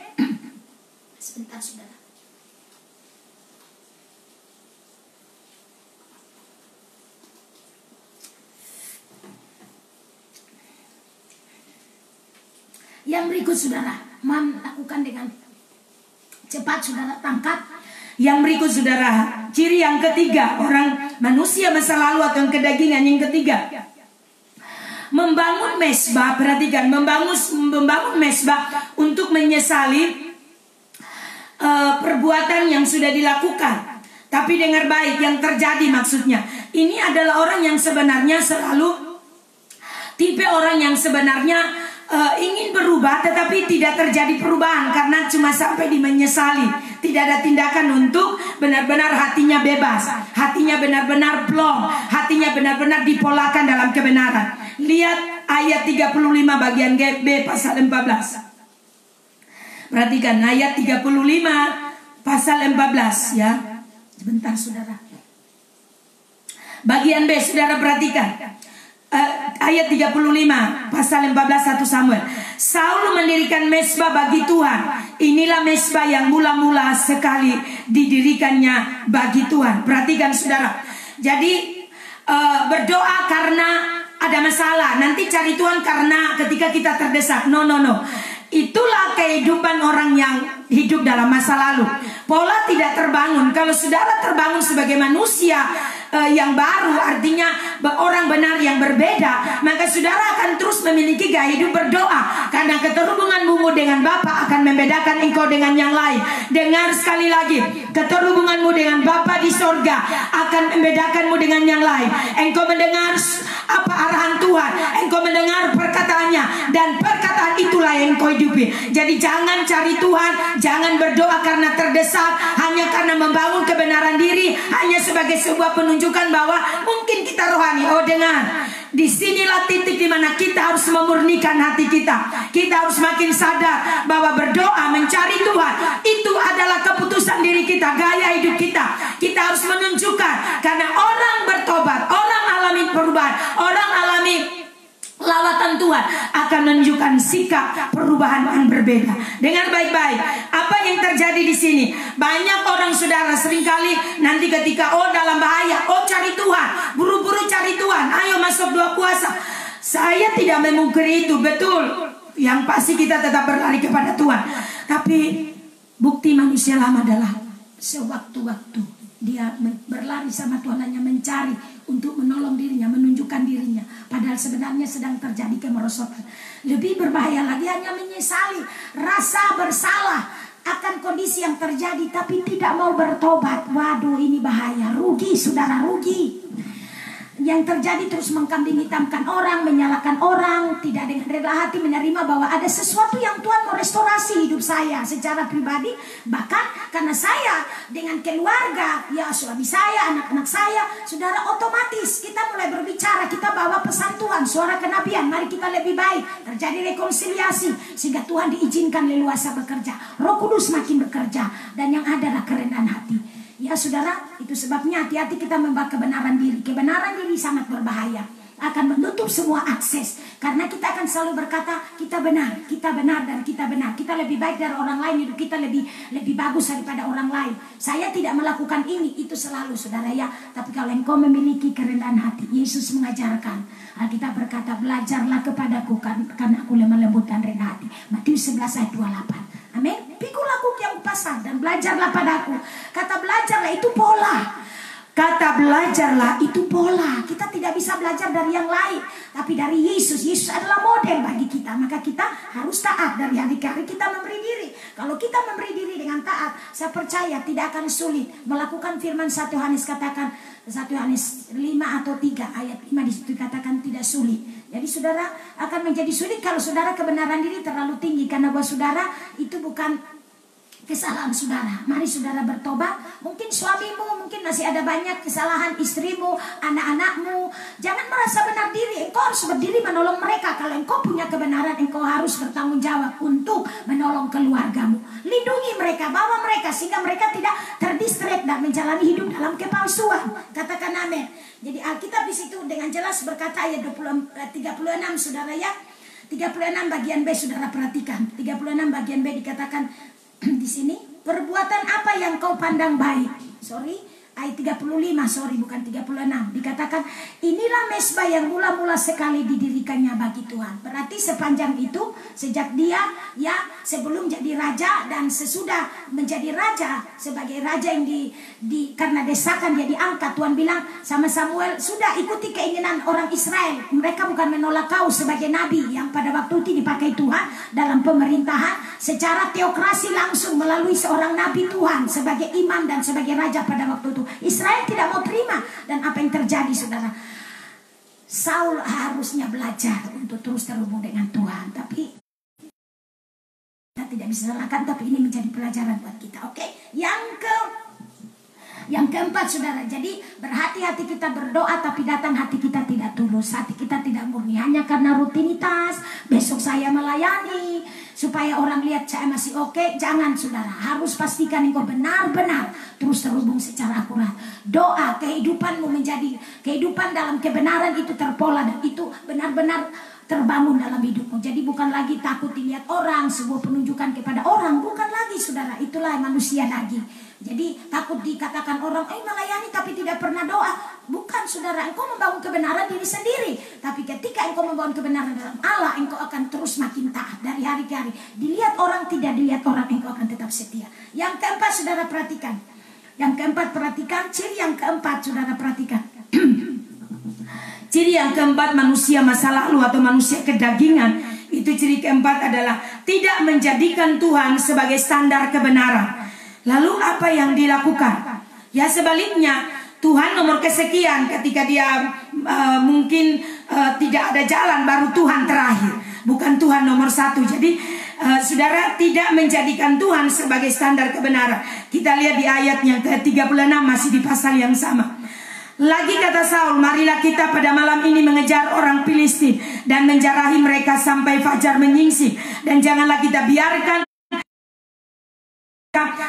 Sebentar saudara. Yang berikut saudara, lakukan dengan cepat saudara, tangkap. Yang berikut saudara, ciri yang ketiga orang manusia masa lalu atau kedagingan yang ketiga, membangun mesbah. Perhatikan, membangun mesbah untuk menyesali perbuatan yang sudah dilakukan. Tapi dengar baik yang terjadi maksudnya. Ini adalah orang yang sebenarnya selalu tipe orang yang sebenarnya ingin berubah, tetapi tidak terjadi perubahan karena cuma sampai di menyesali. Tidak ada tindakan untuk benar-benar hatinya bebas, hatinya benar-benar plong, hatinya benar-benar dipolakan dalam kebenaran. Lihat ayat 35 bagian B pasal 14. Perhatikan ayat 35 pasal 14 ya. Sebentar saudara. Bagian B saudara perhatikan. Ayat 35 pasal 14 1 Samuel. Saul mendirikan mesbah bagi Tuhan. Inilah mesbah yang mula-mula sekali didirikannya bagi Tuhan. Perhatikan saudara. Jadi berdoa karena ada masalah, nanti cari Tuhan karena ketika kita terdesak. No. Itulah kehidupan orang yang hidup dalam masa lalu. Pola tidak terbangun. Kalau saudara terbangun sebagai manusia yang baru, artinya orang benar yang berbeda, maka saudara akan terus memiliki gaya hidup berdoa. Karena keterhubunganmu dengan Bapa akan membedakan engkau dengan yang lain. Dengar sekali lagi, keterhubunganmu dengan Bapa di sorga akan membedakanmu dengan yang lain. Engkau mendengar apa arahan Tuhan, engkau mendengar perkataannya, dan perkataan itulah yang engkau hidupi. Jadi jangan cari Tuhan, jangan berdoa karena terdesak, hanya karena membangun kebenaran diri, hanya sebagai sebuah penunjukan bahwa mungkin kita rohani. Oh dengar, disinilah titik dimana kita harus memurnikan hati kita. Kita harus makin sadar bahwa berdoa, mencari Tuhan, itu adalah keputusan diri kita, gaya hidup kita. Kita harus menunjukkan, karena orang bertobat, orang alami perubahan, orang alami lawatan Tuhan akan menunjukkan sikap perubahan yang berbeda. Dengar baik-baik apa yang terjadi di sini. Banyak orang saudara seringkali nanti ketika dalam bahaya, cari Tuhan, buru-buru cari Tuhan, ayo masuk doa puasa. Saya tidak memungkiri itu, betul. Yang pasti kita tetap berlari kepada Tuhan. Tapi bukti manusia lama adalah sewaktu-waktu dia berlari sama Tuhan, hanya mencari untuk menolong dirinya, menunjukkan dirinya, padahal sebenarnya sedang terjadi kemerosotan. Lebih berbahaya lagi, hanya menyesali, rasa bersalah akan kondisi yang terjadi, tapi tidak mau bertobat. Waduh, ini bahaya, rugi saudara, rugi. yang terjadi terus mengkambing hitamkan orang, menyalahkan orang, tidak dengan rela hati menerima bahwa ada sesuatu yang Tuhan mau restorasi hidup saya secara pribadi. Bahkan karena saya dengan keluarga, ya suami saya, anak-anak saya, saudara, otomatis kita mulai berbicara, kita bawa pesan Tuhan, suara kenabian, mari kita lebih baik, terjadi rekonsiliasi sehingga Tuhan diizinkan leluasa bekerja, Roh Kudus makin bekerja, dan yang adalah kerendahan hati. Ya saudara, itu sebabnya hati-hati kita membawa kebenaran diri. Kebenaran diri sangat berbahaya, akan menutup semua akses. Karena kita akan selalu berkata, kita benar, dan kita benar. Kita lebih baik dari orang lain, hidup kita lebih bagus daripada orang lain. Saya tidak melakukan ini, itu selalu saudara ya. Tapi kalau engkau memiliki kerendahan hati, Yesus mengajarkan, Alkitab berkata, belajarlah kepadaku karena aku lemah lembut dan rendah hati. Matius 11 ayat 28. Amin. Pikul aku yang pasar dan belajarlah padaku. Kata belajarlah itu pola. Kata belajarlah itu pola. Kita tidak bisa belajar dari yang lain, tapi dari Yesus. Yesus adalah model bagi kita. Maka kita harus taat dari hari ke hari kita memberi diri. Kalau kita memberi diri dengan taat, saya percaya tidak akan sulit melakukan firman 1 Yohanes katakan 1 Yohanes 5 atau 3 ayat 5 di situ katakan tidak sulit. Jadi saudara akan menjadi sulit kalau saudara kebenaran diri terlalu tinggi, karena buat saudara itu bukan kesalahan saudara. Mari saudara bertobat. Mungkin suamimu, mungkin masih ada banyak kesalahan, istrimu, anak-anakmu. Jangan merasa benar diri. Engkau harus berdiri menolong mereka. Kalau engkau punya kebenaran, engkau harus bertanggung jawab untuk menolong keluargamu. Lindungi mereka, bawa mereka sehingga mereka tidak terdistract dan menjalani hidup dalam kepalsuan. Katakan amin. Jadi Alkitab di situ dengan jelas berkata ayat 36 saudara ya. 36 bagian B saudara perhatikan. 36 bagian B dikatakan di sini, perbuatan apa yang kau pandang baik? Ayat 35, bukan 36. Dikatakan, inilah mezbah yang mula-mula sekali didirikannya bagi Tuhan. Berarti sepanjang itu, sejak dia ya sebelum jadi raja dan sesudah menjadi raja, sebagai raja yang karena desakan dia diangkat, Tuhan bilang sama Samuel, sudah ikuti keinginan orang Israel. Mereka bukan menolak kau sebagai nabi yang pada waktu itu dipakai Tuhan dalam pemerintahan secara teokrasi langsung melalui seorang nabi Tuhan sebagai imam dan sebagai raja pada waktu itu. Israel tidak mau terima, dan apa yang terjadi saudara? Saul harusnya belajar untuk terus terhubung dengan Tuhan, tapi kita tidak bisa salahkan, tapi ini menjadi pelajaran buat kita. Oke, yang keempat saudara, jadi berhati-hati kita berdoa tapi datang hati kita tidak tulus, hati kita tidak murni, hanya karena rutinitas. Besok saya melayani supaya orang lihat saya masih oke. Jangan saudara, harus pastikan engkau benar-benar terus terhubung secara akurat. Doa kehidupanmu menjadi kehidupan dalam kebenaran itu terpola dan itu benar-benar terbangun dalam hidupmu. Jadi bukan lagi takut dilihat orang, sebuah penunjukan kepada orang, bukan lagi saudara. Itulah manusia lagi. Jadi takut dikatakan orang, melayani tapi tidak pernah doa. Bukan saudara, engkau membangun kebenaran diri sendiri. Tapi ketika engkau membangun kebenaran dalam Allah, engkau akan terus makin taat dari hari ke hari. Dilihat orang, tidak dilihat orang, engkau akan tetap setia. Yang keempat saudara perhatikan. Ciri yang keempat saudara perhatikan. Ciri yang keempat manusia masa lalu atau manusia kedagingan. Itu ciri keempat adalah tidak menjadikan Tuhan sebagai standar kebenaran. Lalu apa yang dilakukan? Ya sebaliknya, Tuhan nomor kesekian. Ketika dia mungkin tidak ada jalan, baru Tuhan terakhir, bukan Tuhan nomor satu. Jadi saudara tidak menjadikan Tuhan sebagai standar kebenaran. Kita lihat di ayat yang ke-36 masih di pasal yang sama. Lagi kata Saul, marilah kita pada malam ini mengejar orang Filistin dan menjarahi mereka sampai fajar menyingsing, dan janganlah kita biarkan.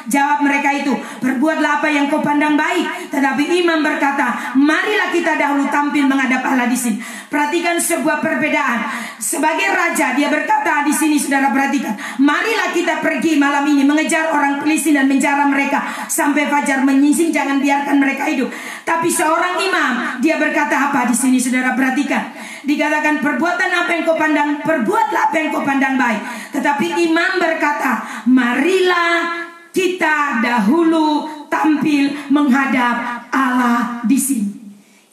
Jawab mereka itu, perbuatlah apa yang kau pandang baik. Tetapi imam berkata, marilah kita dahulu tampil menghadap Allah di sini. Perhatikan sebuah perbedaan. Sebagai raja dia berkata di sini, saudara perhatikan, marilah kita pergi malam ini mengejar orang Filistin dan menjara mereka sampai fajar menyingsing, jangan biarkan mereka hidup. Tapi seorang imam dia berkata apa di sini, saudara perhatikan. Dikatakan perbuatan apa yang kau pandang, perbuatlah apa yang kau pandang baik. Tetapi imam berkata, marilah kita dahulu tampil menghadap Allah di sini.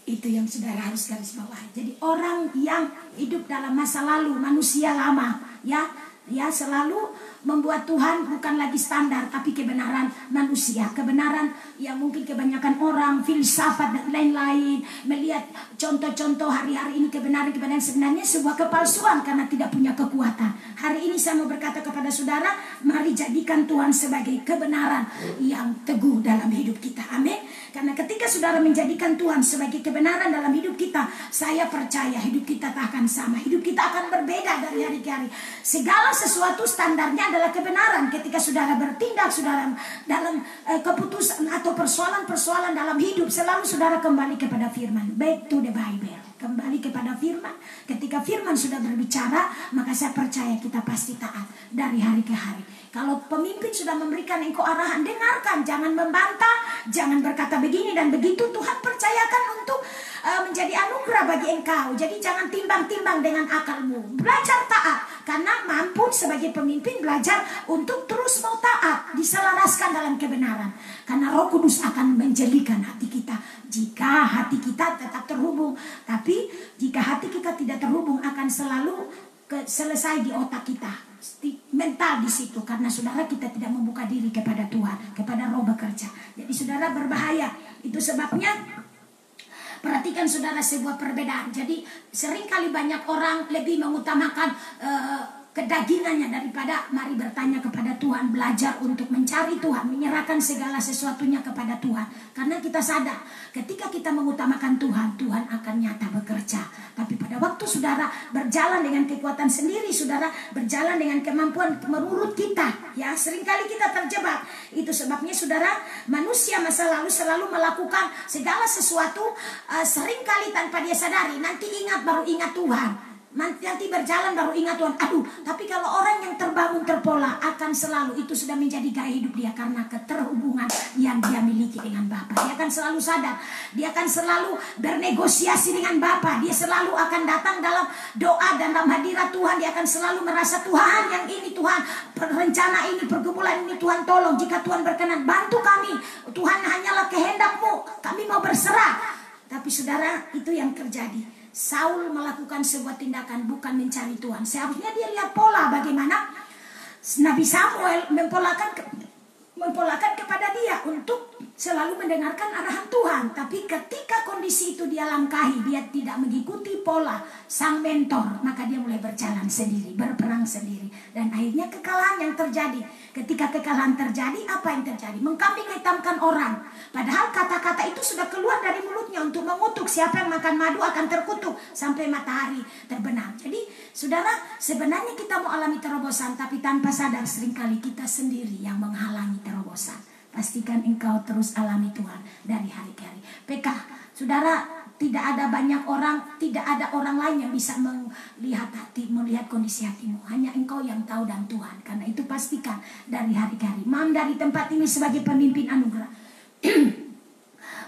Itu yang saudara harus garis bawahi. Jadi orang yang hidup dalam masa lalu, manusia lama, ya selalu membuat Tuhan bukan lagi standar, tapi kebenaran manusia, kebenaran yang mungkin kebanyakan orang filsafat dan lain-lain melihat contoh-contoh hari-hari ini kebenaran sebenarnya sebuah kepalsuan karena tidak punya kekuatan. Hari ini saya mau berkata kepada saudara, mari jadikan Tuhan sebagai kebenaran yang teguh dalam hidup kita. Amin. Karena ketika saudara menjadikan Tuhan sebagai kebenaran dalam hidup kita, saya percaya hidup kita tak akan sama. Hidup kita akan berbeda dari hari ke hari. Segala sesuatu standarnya adalah kebenaran. Ketika saudara bertindak, saudara dalam keputusan atau persoalan-persoalan dalam hidup, selalu saudara kembali kepada firman. Back to the Bible. Kembali kepada firman. Ketika firman sudah berbicara, maka saya percaya kita pasti taat dari hari ke hari. Kalau pemimpin sudah memberikan engkau arahan, dengarkan, jangan membantah, jangan berkata begini dan begitu. Tuhan percayakan untuk menjadi anugerah bagi engkau. Jadi jangan timbang-timbang dengan akalmu. Belajar taat, karena mampu sebagai pemimpin belajar untuk terus mau taat, diselaraskan dalam kebenaran. Karena Roh Kudus akan menjelikan hati kita jika hati kita tetap terhubung. Tapi jika hati kita tidak terhubung, akan selalu selesai di otak kita, mental di situ, karena saudara kita tidak membuka diri kepada Tuhan, kepada Roh bekerja. Jadi saudara berbahaya. Itu sebabnya perhatikan saudara sebuah perbedaan. Jadi seringkali banyak orang lebih mengutamakan kedagingannya daripada mari bertanya kepada Tuhan, belajar untuk mencari Tuhan, menyerahkan segala sesuatunya kepada Tuhan. Karena kita sadar ketika kita mengutamakan Tuhan, Tuhan akan nyata bekerja. Tapi pada waktu saudara berjalan dengan kekuatan sendiri, saudara berjalan dengan kemampuan menurut kita, ya seringkali kita terjebak. Itu sebabnya saudara, manusia masa lalu selalu melakukan segala sesuatu seringkali tanpa dia sadari. Nanti ingat baru ingat Tuhan. Nanti berjalan baru ingat Tuhan. Aduh, tapi kalau orang yang terbangun terpola akan selalu, itu sudah menjadi gaya hidup dia karena keterhubungan yang dia miliki dengan Bapa. Dia akan selalu sadar, dia akan selalu bernegosiasi dengan Bapa. Dia selalu akan datang dalam doa dan dalam hadirat Tuhan. Dia akan selalu merasa Tuhan yang ini, Tuhan rencana ini, pergumulan ini Tuhan tolong. Jika Tuhan berkenan bantu kami, Tuhan hanyalah kehendak-Mu, kami mau berserah. Tapi saudara, itu yang terjadi. Saul melakukan sebuah tindakan bukan mencari Tuhan. Seharusnya dia lihat pola bagaimana Nabi Samuel mempolakan kepada dia untuk selalu mendengarkan arahan Tuhan. Tapi ketika kondisi itu dia langkahi, dia tidak mengikuti pola sang mentor, maka dia mulai berjalan sendiri, berperang sendiri. Dan akhirnya kekalahan yang terjadi. Ketika kekalahan terjadi, apa yang terjadi? Mengkambing hitamkan orang. Padahal kata-kata itu sudah keluar dari mulutnya untuk mengutuk. Siapa yang makan madu akan terkutuk sampai matahari terbenam. Jadi saudara, sebenarnya kita mau alami terobosan, tapi tanpa sadar seringkali kita sendiri yang menghalangi terobosan. Pastikan engkau terus alami Tuhan dari hari ke hari. PK, saudara, tidak ada banyak orang, tidak ada orang lain yang bisa melihat hati, melihat kondisi hatimu. Hanya engkau yang tahu dan Tuhan. Karena itu pastikan dari hari ke hari. Mam dari tempat ini sebagai pemimpin anugerah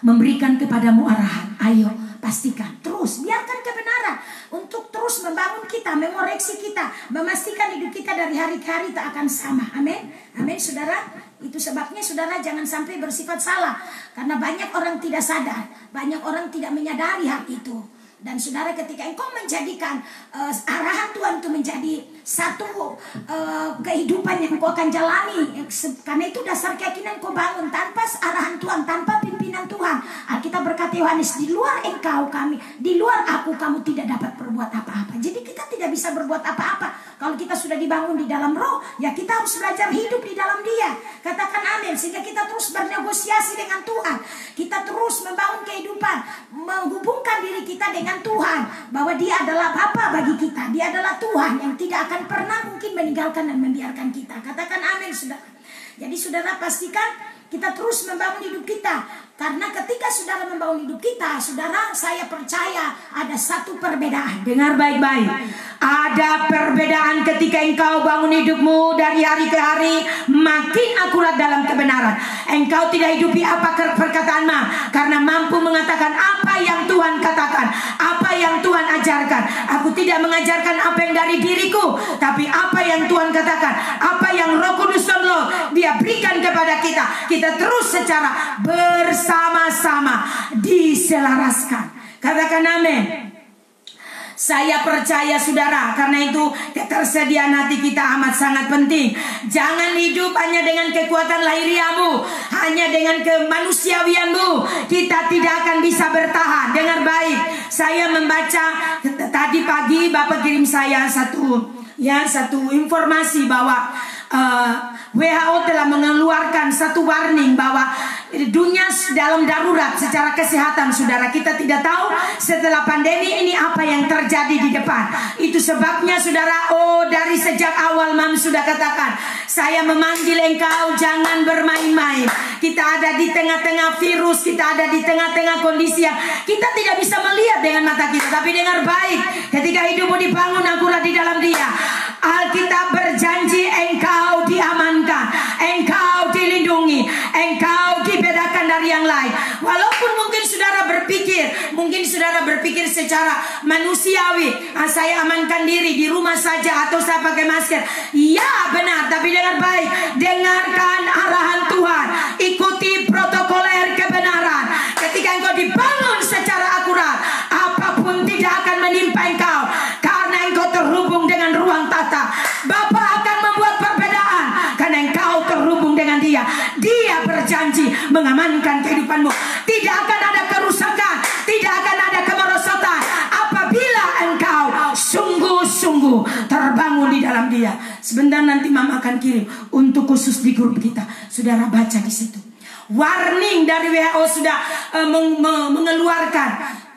memberikan kepadamu arahan. Ayo pastikan, terus biarkan kebenaran untuk terus membangun kita, mengoreksi kita, memastikan hidup kita dari hari ke hari tak akan sama. Amin. Amin saudara. Itu sebabnya saudara jangan sampai bersifat salah. Karena banyak orang tidak sadar, banyak orang tidak menyadari hal itu. Dan saudara, ketika engkau menjadikan arahan Tuhan itu menjadi satu kehidupan yang engkau akan jalani, karena itu dasar keyakinan engkau bangun. Tanpa arahan Tuhan, tanpa pimpinan Tuhan, Alkitab berkata Yohanes, di luar engkau kami, di luar aku kamu tidak dapat berbuat apa-apa. Jadi kita tidak bisa berbuat apa-apa. Kalau kita sudah dibangun di dalam Roh, ya kita harus belajar hidup di dalam Dia. Katakan amin. Sehingga kita terus bernegosiasi dengan Tuhan. Kita terus membangun kehidupan, menghubungkan diri kita dengan Tuhan, bahwa Dia adalah Bapa bagi kita. Dia adalah Tuhan yang tidak akan pernah mungkin meninggalkan dan membiarkan kita. Katakan amin saudara. Jadi saudara pastikan kita terus membangun hidup kita. Karena ketika saudara membangun hidup kita, saudara, saya percaya ada satu perbedaan. Dengar baik-baik. Ada perbedaan ketika engkau bangun hidupmu dari hari ke hari makin akurat dalam kebenaran. Engkau tidak hidupi apa perkataan karena mampu mengatakan apa yang Tuhan katakan, apa yang Tuhan ajarkan. Aku tidak mengajarkan apa yang dari diriku, tapi apa yang Tuhan katakan, apa yang Roh Kudus Allah Dia berikan kepada kita. Kita terus secara bersama-sama diselaraskan. Katakan amin. Saya percaya saudara, karena itu ketersediaan hati kita amat sangat penting. Jangan hidup hanya dengan kekuatan lahiriamu, hanya dengan kemanusiawianmu. Kita tidak akan bisa bertahan. Dengar baik, saya membaca tadi pagi Bapak kirim saya satu informasi bahwa WHO telah mengeluarkan satu warning bahwa dunia dalam darurat secara kesehatan, saudara. Kita tidak tahu setelah pandemi ini apa yang terjadi di depan. Itu sebabnya saudara, dari sejak awal Mam sudah katakan, saya memanggil engkau jangan bermain-main. Kita ada di tengah-tengah virus, kita ada di tengah-tengah kondisi yang kita tidak bisa melihat dengan mata kita. Tapi dengar baik, ketika hidupmu dibangun akurat di dalam Dia, Alkitab berjanji engkau diamankan, engkau dilindungi, engkau dibedakan dari yang lain. Walaupun mungkin saudara berpikir secara manusiawi, saya amankan diri di rumah saja atau saya pakai masker. Ya benar, tapi dengar baik, dengarkan arahan Tuhan, ikuti protokoler kebenaran. Ketika engkau dibangun secara akurat, apapun tidak akan menimpa engkau, karena engkau terhubung dengan ruang tata. Bapa akan membuat perbedaan karena engkau terhubung dengan Dia. Dia berjanji mengamankan kehidupanmu. Tidak akan ada kerusakan, tidak akan ada kemerosotan apabila engkau sungguh-sungguh terbangun di dalam Dia. Sebentar nanti Mama akan kirim untuk khusus di grup kita. Saudara baca di situ. Warning dari WHO sudah mengeluarkan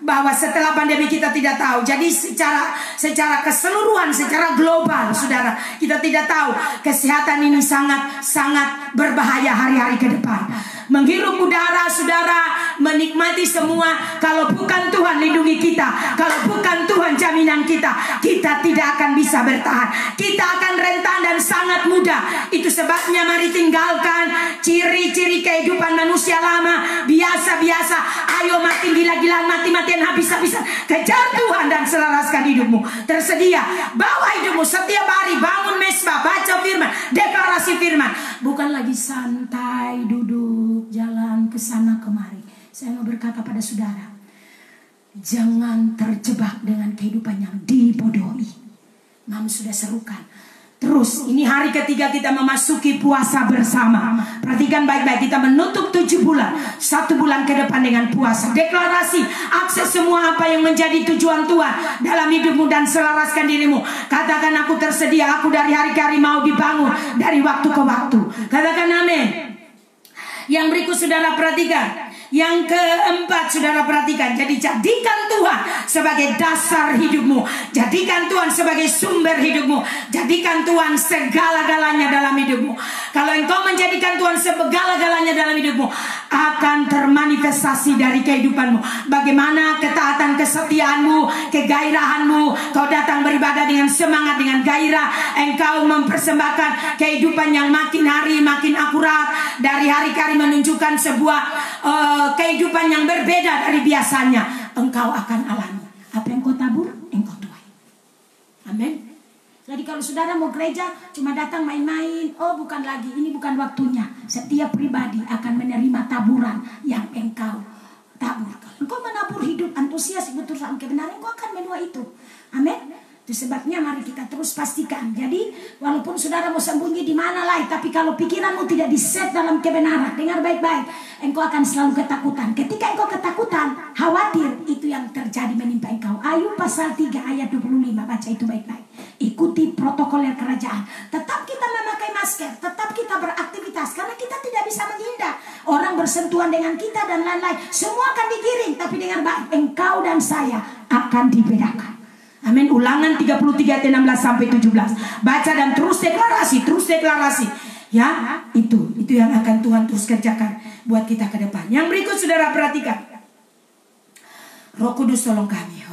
bahwa setelah pandemi kita tidak tahu. Jadi secara keseluruhan, secara global, saudara, kita tidak tahu. Kesehatan ini sangat berbahaya hari-hari ke depan. Menghirup udara, saudara, menikmati semua. Kalau bukan Tuhan lindungi kita, kalau bukan Tuhan jaminan kita, kita tidak akan bisa bertahan. Kita akan rentan dan sangat mudah. Itu sebabnya mari tinggalkan ciri-ciri kehidupan manusia lama, biasa-biasa. Ayo mati gila-gilaan, mati-matian, habis-habisan. Kejar Tuhan dan selaraskan hidupmu. Tersedia, bawa hidupmu setiap hari, bangun mesbah, baca firman, deklarasi firman. Bukan lagi santai duduk jalan ke sana kemari. Saya mau berkata pada saudara, jangan terjebak dengan kehidupan yang dibodohi. Mama sudah serukan. Terus ini hari ketiga kita memasuki puasa bersama. Perhatikan baik-baik, kita menutup 7 bulan, 1 bulan ke depan dengan puasa. Deklarasi, akses semua apa yang menjadi tujuan Tuhan dalam hidupmu dan selaraskan dirimu. Katakan, aku tersedia, aku dari hari ke hari mau dibangun dari waktu ke waktu. Katakan amin. Yang berikut saudara perhatikan. Yang keempat saudara perhatikan. Jadi jadikan Tuhan sebagai dasar hidupmu. Jadikan Tuhan sebagai sumber hidupmu. Jadikan Tuhan segala-galanya dalam hidupmu. Kalau engkau menjadikan Tuhan segala-galanya dalam hidupmu, akan termanifestasi dari kehidupanmu. Bagaimana ketaatan, kesetiaanmu, kegairahanmu. Kau datang beribadah dengan semangat, dengan gairah. Engkau mempersembahkan kehidupan yang makin hari makin akurat. Dari hari ke hari menunjukkan sebuah kehidupan yang berbeda dari biasanya. Engkau akan alami apa yang kau tabur, engkau tuai. Amin. Jadi kalau saudara mau gereja cuma datang main-main, bukan lagi, ini bukan waktunya. Setiap pribadi akan menerima taburan yang engkau tabur. Kalau engkau menabur hidup antusias betul dalam kebenaran, engkau akan menuai itu. Amin. Itu sebabnya mari kita terus pastikan. Jadi walaupun saudara mau sembunyi di mana lah, tapi kalau pikiranmu tidak diset dalam kebenaran, dengar baik-baik, engkau akan selalu ketakutan. Ketika engkau ketakutan, khawatir, itu yang terjadi menimpa engkau. Ayub pasal 3 ayat 25, baca itu baik-baik. Ikuti protokoler kerajaan. Tetap kita memakai masker, tetap kita beraktivitas, karena kita tidak bisa menghindar. Orang bersentuhan dengan kita dan lain-lain, semua akan digiring. Tapi dengar baik, engkau dan saya akan dibedakan. Amin. Ulangan 33 ayat 16 sampai 17. Baca dan terus deklarasi. Ya, itu yang akan Tuhan terus kerjakan buat kita ke depan. Yang berikut saudara perhatikan. Roh Kudus tolong kami.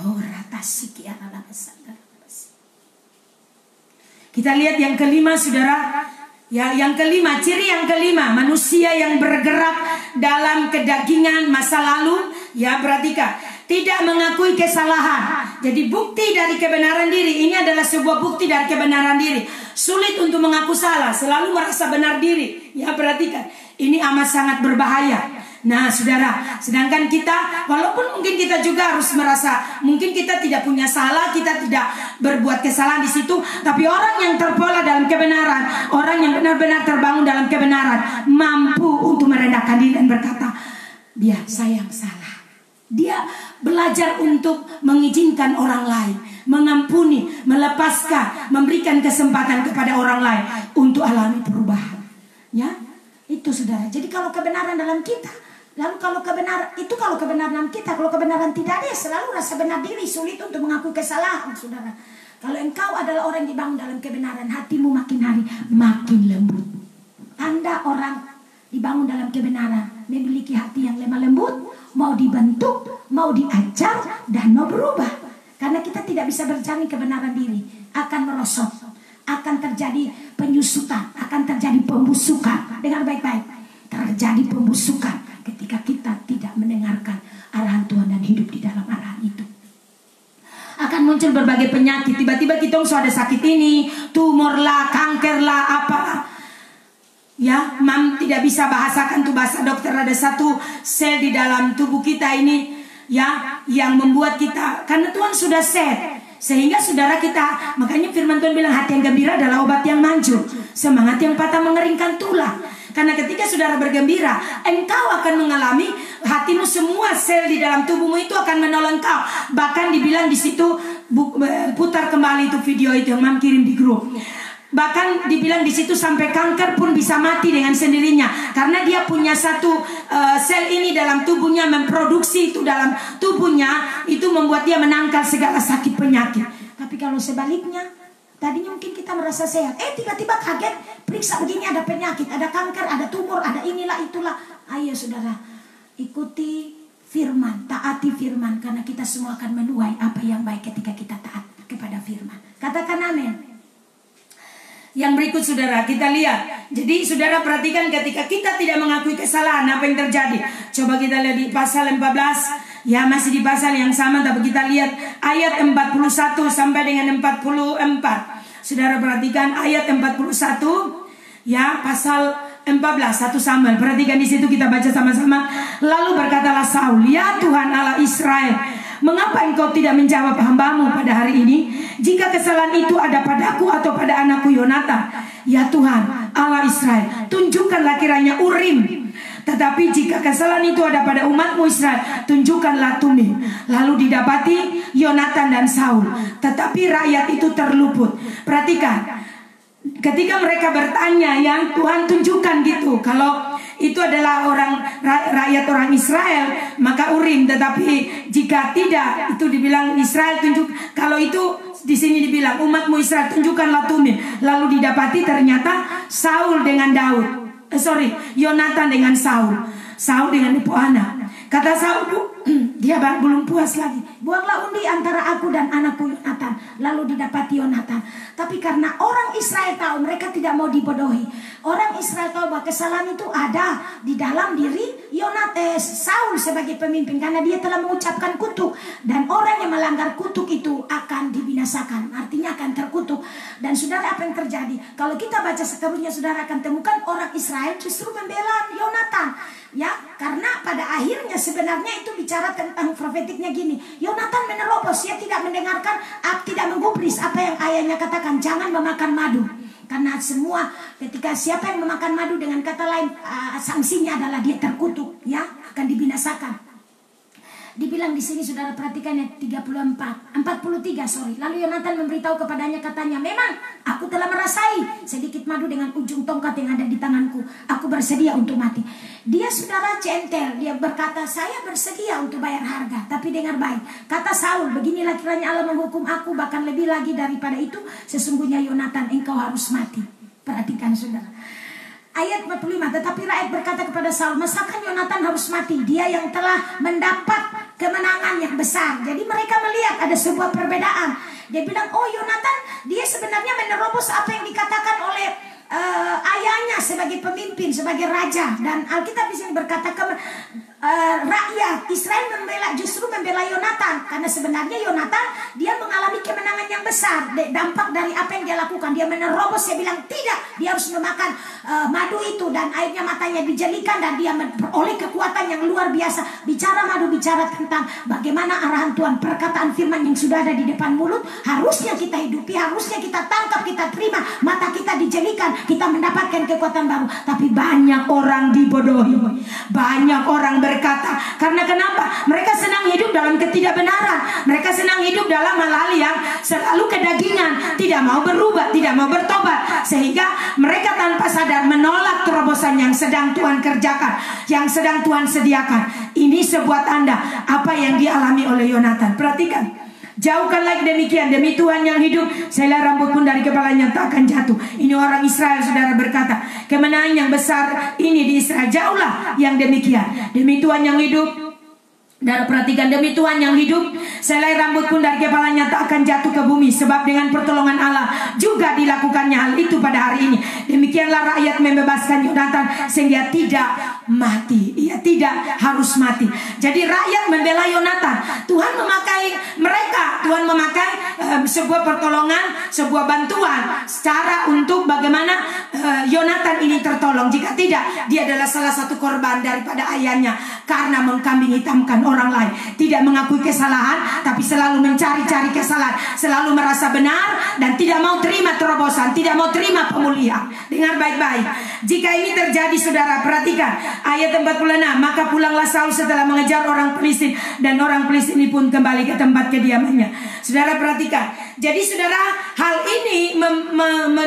Kita lihat yang kelima saudara. Ya, yang kelima, ciri yang kelima, manusia yang bergerak dalam kedagingan masa lalu. Ya, perhatikan, tidak mengakui kesalahan. Jadi bukti dari kebenaran diri, ini adalah sebuah bukti dari kebenaran diri. Sulit untuk mengaku salah, selalu merasa benar diri. Ya, perhatikan, ini amat sangat berbahaya. Nah saudara, sedangkan kita walaupun mungkin kita juga harus merasa mungkin kita tidak punya salah, kita tidak berbuat kesalahan di situ, tapi orang yang terpola dalam kebenaran, orang yang benar-benar terbangun dalam kebenaran, mampu untuk merendahkan diri dan berkata, dia saya yang salah. Dia belajar untuk mengizinkan orang lain, mengampuni, melepaskan, memberikan kesempatan kepada orang lain untuk alami perubahan. Ya, itu saudara. Jadi kalau kebenaran dalam kita, lalu kalau kebenaran dalam kita, kalau kebenaran tidak ada, selalu rasa benar diri, sulit untuk mengakui kesalahan, saudara. Kalau engkau adalah orang yang dibangun dalam kebenaran, hatimu makin hari makin lembut. Tanda orang dibangun dalam kebenaran, memiliki hati yang lemah lembut, mau dibentuk, mau diajar, dan mau berubah. Karena kita tidak bisa berjalan kebenaran diri, akan merosot, akan terjadi penyusutan, akan terjadi pembusukan. Dengar baik-baik, terjadi pembusukan ketika kita tidak mendengarkan arahan Tuhan dan hidup di dalam arahan itu. Akan muncul berbagai penyakit. Tiba-tiba kita ada sakit ini, tumor lah, kanker lah, apa. Ya, mam tidak bisa bahasakan tuh bahasa dokter. Ada satu sel di dalam tubuh kita ini, ya, yang membuat kita, karena Tuhan sudah set, sehingga saudara kita, makanya firman Tuhan bilang hati yang gembira adalah obat yang manjur, semangat yang patah mengeringkan tulang. Karena ketika saudara bergembira, engkau akan mengalami hatimu, semua sel di dalam tubuhmu itu akan menolong engkau. Bahkan dibilang di situ, putar kembali itu video itu yang mam kirim di grup. Bahkan dibilang di situ sampai kanker pun bisa mati dengan sendirinya, karena dia punya satu sel ini dalam tubuhnya, memproduksi itu dalam tubuhnya, itu membuat dia menangkal segala sakit penyakit. Tapi kalau sebaliknya, tadinya mungkin kita merasa sehat, tiba-tiba kaget, periksa begini ada penyakit, ada kanker, ada tumor, ada inilah itulah. Ayo saudara, ikuti firman, taati firman, karena kita semua akan menuai apa yang baik ketika kita taat kepada firman. Katakan amin. Yang berikut saudara, kita lihat. Jadi saudara perhatikan, ketika kita tidak mengakui kesalahan, apa yang terjadi? Coba kita lihat di pasal 14. Ya, masih di pasal yang sama, tapi kita lihat ayat 41 sampai dengan 44. Saudara perhatikan ayat 41. Ya, pasal 14, 1 Samuel. Perhatikan di situ, kita baca sama-sama. Lalu berkatalah Saul, "Ya Tuhan Allah Israel, mengapa engkau tidak menjawab hambamu pada hari ini? Jika kesalahan itu ada padaku atau pada anakku Yonatan, ya Tuhan Allah Israel, tunjukkanlah kiranya Urim. Tetapi jika kesalahan itu ada pada umatmu Israel, tunjukkanlah Tumim." Lalu didapati Yonatan dan Saul, tetapi rakyat itu terluput. Perhatikan, ketika mereka bertanya, yang Tuhan tunjukkan gitu, kalau itu adalah rakyat orang Israel, maka Urim. Tetapi jika tidak, itu dibilang Israel tunjuk. Kalau itu di sini dibilang umatmu Israel, tunjukkanlah Tumim. Lalu didapati ternyata Saul dengan Yonatan dengan Saul dengan ibu anak. Kata Saul, dia belum puas lagi. "Buanglah undi antara aku dan anakku Yonatan." Lalu didapati Yonatan. Tapi karena orang Israel tahu, mereka tidak mau dibodohi. Orang Israel tahu bahwa kesalahan itu ada di dalam diri Yonatan, Saul sebagai pemimpin, karena dia telah mengucapkan kutuk. Dan orang yang melanggar kutuk itu akan dibinasakan, artinya akan terkutuk. Dan saudara, apa yang terjadi? Kalau kita baca seterusnya, saudara akan temukan orang Israel justru membela Yonatan. Ya, karena pada akhirnya sebenarnya itu bicara tentang profetiknya gini. Yonatan menerobos, dia tidak mendengarkan, tidak menggubris apa yang ayahnya katakan, jangan memakan madu. Karena semua, ketika siapa yang memakan madu, dengan kata lain, sanksinya adalah dia terkutuk, ya, akan dibinasakan. Dibilang di sini, saudara perhatikan ya, 43. Lalu Yonatan memberitahu kepadanya, katanya, "Memang aku telah merasai sedikit madu dengan ujung tongkat yang ada di tanganku. Aku bersedia untuk mati." Dia saudara gentle, dia berkata, "Saya bersedia untuk bayar harga." Tapi dengar baik, kata Saul, "Beginilah kiranya Allah menghukum aku, bahkan lebih lagi daripada itu. Sesungguhnya Yonatan, engkau harus mati." Perhatikan saudara. Ayat 45, tetapi rakyat berkata kepada Saul, "Masakan Yonatan harus mati? Dia yang telah mendapat kemenangan yang besar." Jadi mereka melihat ada sebuah perbedaan. Dia bilang, "Oh, Yonatan, dia sebenarnya menerobos apa yang dikatakan oleh ayahnya sebagai pemimpin, sebagai raja." Dan Alkitab di sini berkata, rakyat Israel justru membela Yonatan, karena sebenarnya Yonatan dia mengalami kemenangan yang besar, dampak dari apa yang dia lakukan. Dia menerobos, dia bilang tidak, dia harus memakan madu itu, dan akhirnya matanya dijelikan dan dia oleh kekuatan yang luar biasa bicara madu, bicara tentang bagaimana arahan Tuhan, perkataan firman yang sudah ada di depan mulut harusnya kita hidupi, harusnya kita tangkap, kita terima, mata kita dijelikan, kita mendapatkan kekuatan baru. Tapi banyak orang dibodohi, banyak orang berkata, karena kenapa? Mereka senang hidup dalam ketidakbenaran, mereka senang hidup dalam hal-hal yang selalu kedagingan, tidak mau berubah, tidak mau bertobat, sehingga mereka tanpa sadar menolak terobosan yang sedang Tuhan kerjakan, yang sedang Tuhan sediakan. Ini sebuah tanda apa yang dialami oleh Yonatan. Perhatikan, jauhkan lagi demikian, demi Tuhan yang hidup, selai rambut pun dari kepalanya tak akan jatuh. Ini orang Israel, saudara, berkata, kemenangan yang besar ini di Israel, jauhlah yang demikian, demi Tuhan yang hidup. Dan perhatikan, demi Tuhan yang hidup, selai rambut pun dari kepalanya tak akan jatuh ke bumi, sebab dengan pertolongan Allah juga dilakukannya hal itu pada hari ini. Demikianlah rakyat membebaskan Yonatan sehingga tidak mati. Ia tidak harus mati. Jadi rakyat membela Yonatan. Tuhan memakai mereka, Tuhan memakai sebuah pertolongan, sebuah bantuan secara untuk bagaimana Yonatan ini tertolong. Jika tidak, dia adalah salah satu korban daripada ayahnya karena mengkambing hitamkan orang lain, tidak mengakui kesalahan, tapi selalu mencari-cari kesalahan, selalu merasa benar dan tidak mau terima terobosan, tidak mau terima pemulihan. Dengar baik-baik. Jika ini terjadi, saudara, perhatikan ayat 46. Maka pulanglah Saul setelah mengejar orang Filistin, dan orang Filistin ini pun kembali ke tempat kediamannya. Saudara, perhatikan. Jadi saudara, hal ini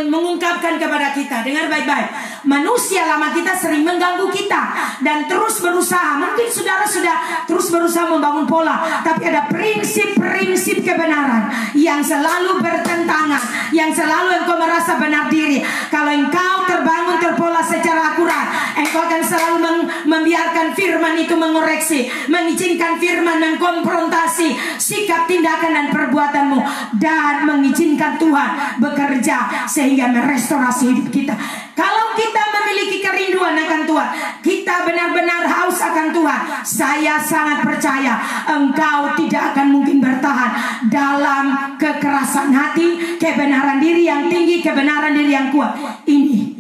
mengungkapkan kepada kita, dengar baik-baik, manusia lama kita sering mengganggu kita dan terus berusaha. Mungkin saudara sudah terus berusaha membangun pola, tapi ada prinsip-prinsip kebenaran yang selalu bertentangan, yang selalu engkau merasa benar diri. Kalau engkau terbangun terpola secara akurat, engkau akan selalu membiarkan firman itu mengoreksi, mengizinkan firman mengkonfrontasi sikap, tindakan dan perbuatanmu, dan mengizinkan Tuhan bekerja sehingga merestorasi hidup kita. Kalau kita memiliki kerinduan akan Tuhan, kita benar-benar haus akan Tuhan, saya sangat percaya engkau tidak akan mungkin bertahan dalam kekerasan hati, kebenaran diri yang tinggi, kebenaran diri yang kuat. Ini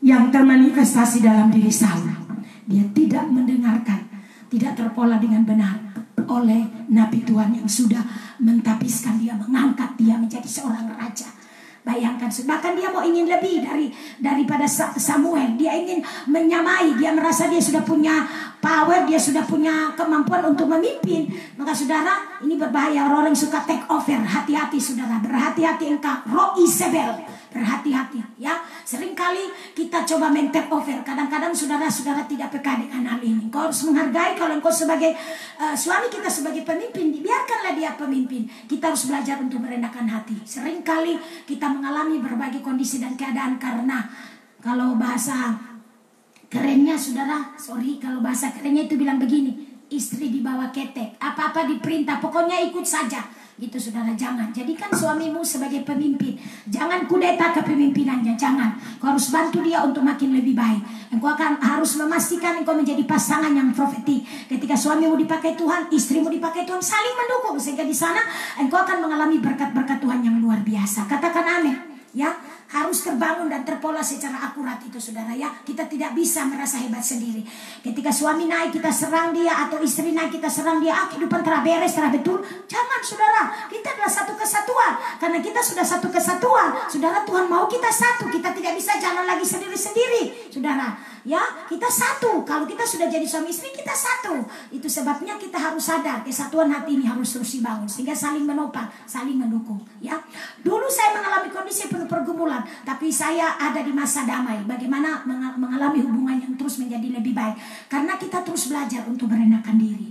yang termanifestasi dalam diri Saul. Dia tidak mendengarkan, tidak terpola dengan benar oleh Nabi Tuhan yang sudah mentapiskan dia, mengangkat dia menjadi seorang raja. Bayangkan, bahkan dia mau ingin lebih daripada Samuel. Dia ingin menyamai, dia merasa dia sudah punya power, dia sudah punya kemampuan untuk memimpin. Maka saudara, ini berbahaya. Orang yang suka take over, hati-hati saudara, berhati-hati engkau, roh Isabel, berhati-hati ya. Seringkali kita coba men-take over. Kadang-kadang saudara-saudara tidak peka dengan hal ini. Engkau harus menghargai. Kalau engkau sebagai suami, kita sebagai pemimpin, biarkanlah dia pemimpin. Kita harus belajar untuk merendahkan hati. Seringkali kita mengalami berbagai kondisi dan keadaan karena, kalau bahasa kerennya saudara, kalau bahasa kerennya itu bilang begini, istri di bawah ketek, apa-apa diperintah, pokoknya ikut saja. Gitu saudara, jangan. Jadikan suamimu sebagai pemimpin. Jangan kudeta kepemimpinannya, jangan. Kau harus bantu dia untuk makin lebih baik. Engkau akan harus memastikan engkau menjadi pasangan yang profetik. Ketika suamimu dipakai Tuhan, istrimu dipakai Tuhan, saling mendukung. Sehingga di sana engkau akan mengalami berkat-berkat Tuhan yang luar biasa. Katakan amin. Ya, harus terbangun dan terpola secara akurat itu saudara ya. Kita tidak bisa merasa hebat sendiri. Ketika suami naik kita serang dia, atau istri naik kita serang dia, kehidupan telah beres, telah betul. Jangan saudara, kita adalah satu kesatuan. Karena kita sudah satu kesatuan, saudara, Tuhan mau kita satu. Kita tidak bisa jalan lagi sendiri-sendiri saudara ya. Kita satu. Kalau kita sudah jadi suami istri, kita satu. Itu sebabnya kita harus sadar kesatuan hati ini harus terus dibangun, sehingga saling menopang, saling mendukung ya. Dulu saya mengalami kondisi penuh pergumulan, tapi saya ada di masa damai. Bagaimana mengalami hubungan yang terus menjadi lebih baik, karena kita terus belajar untuk merendahkan diri,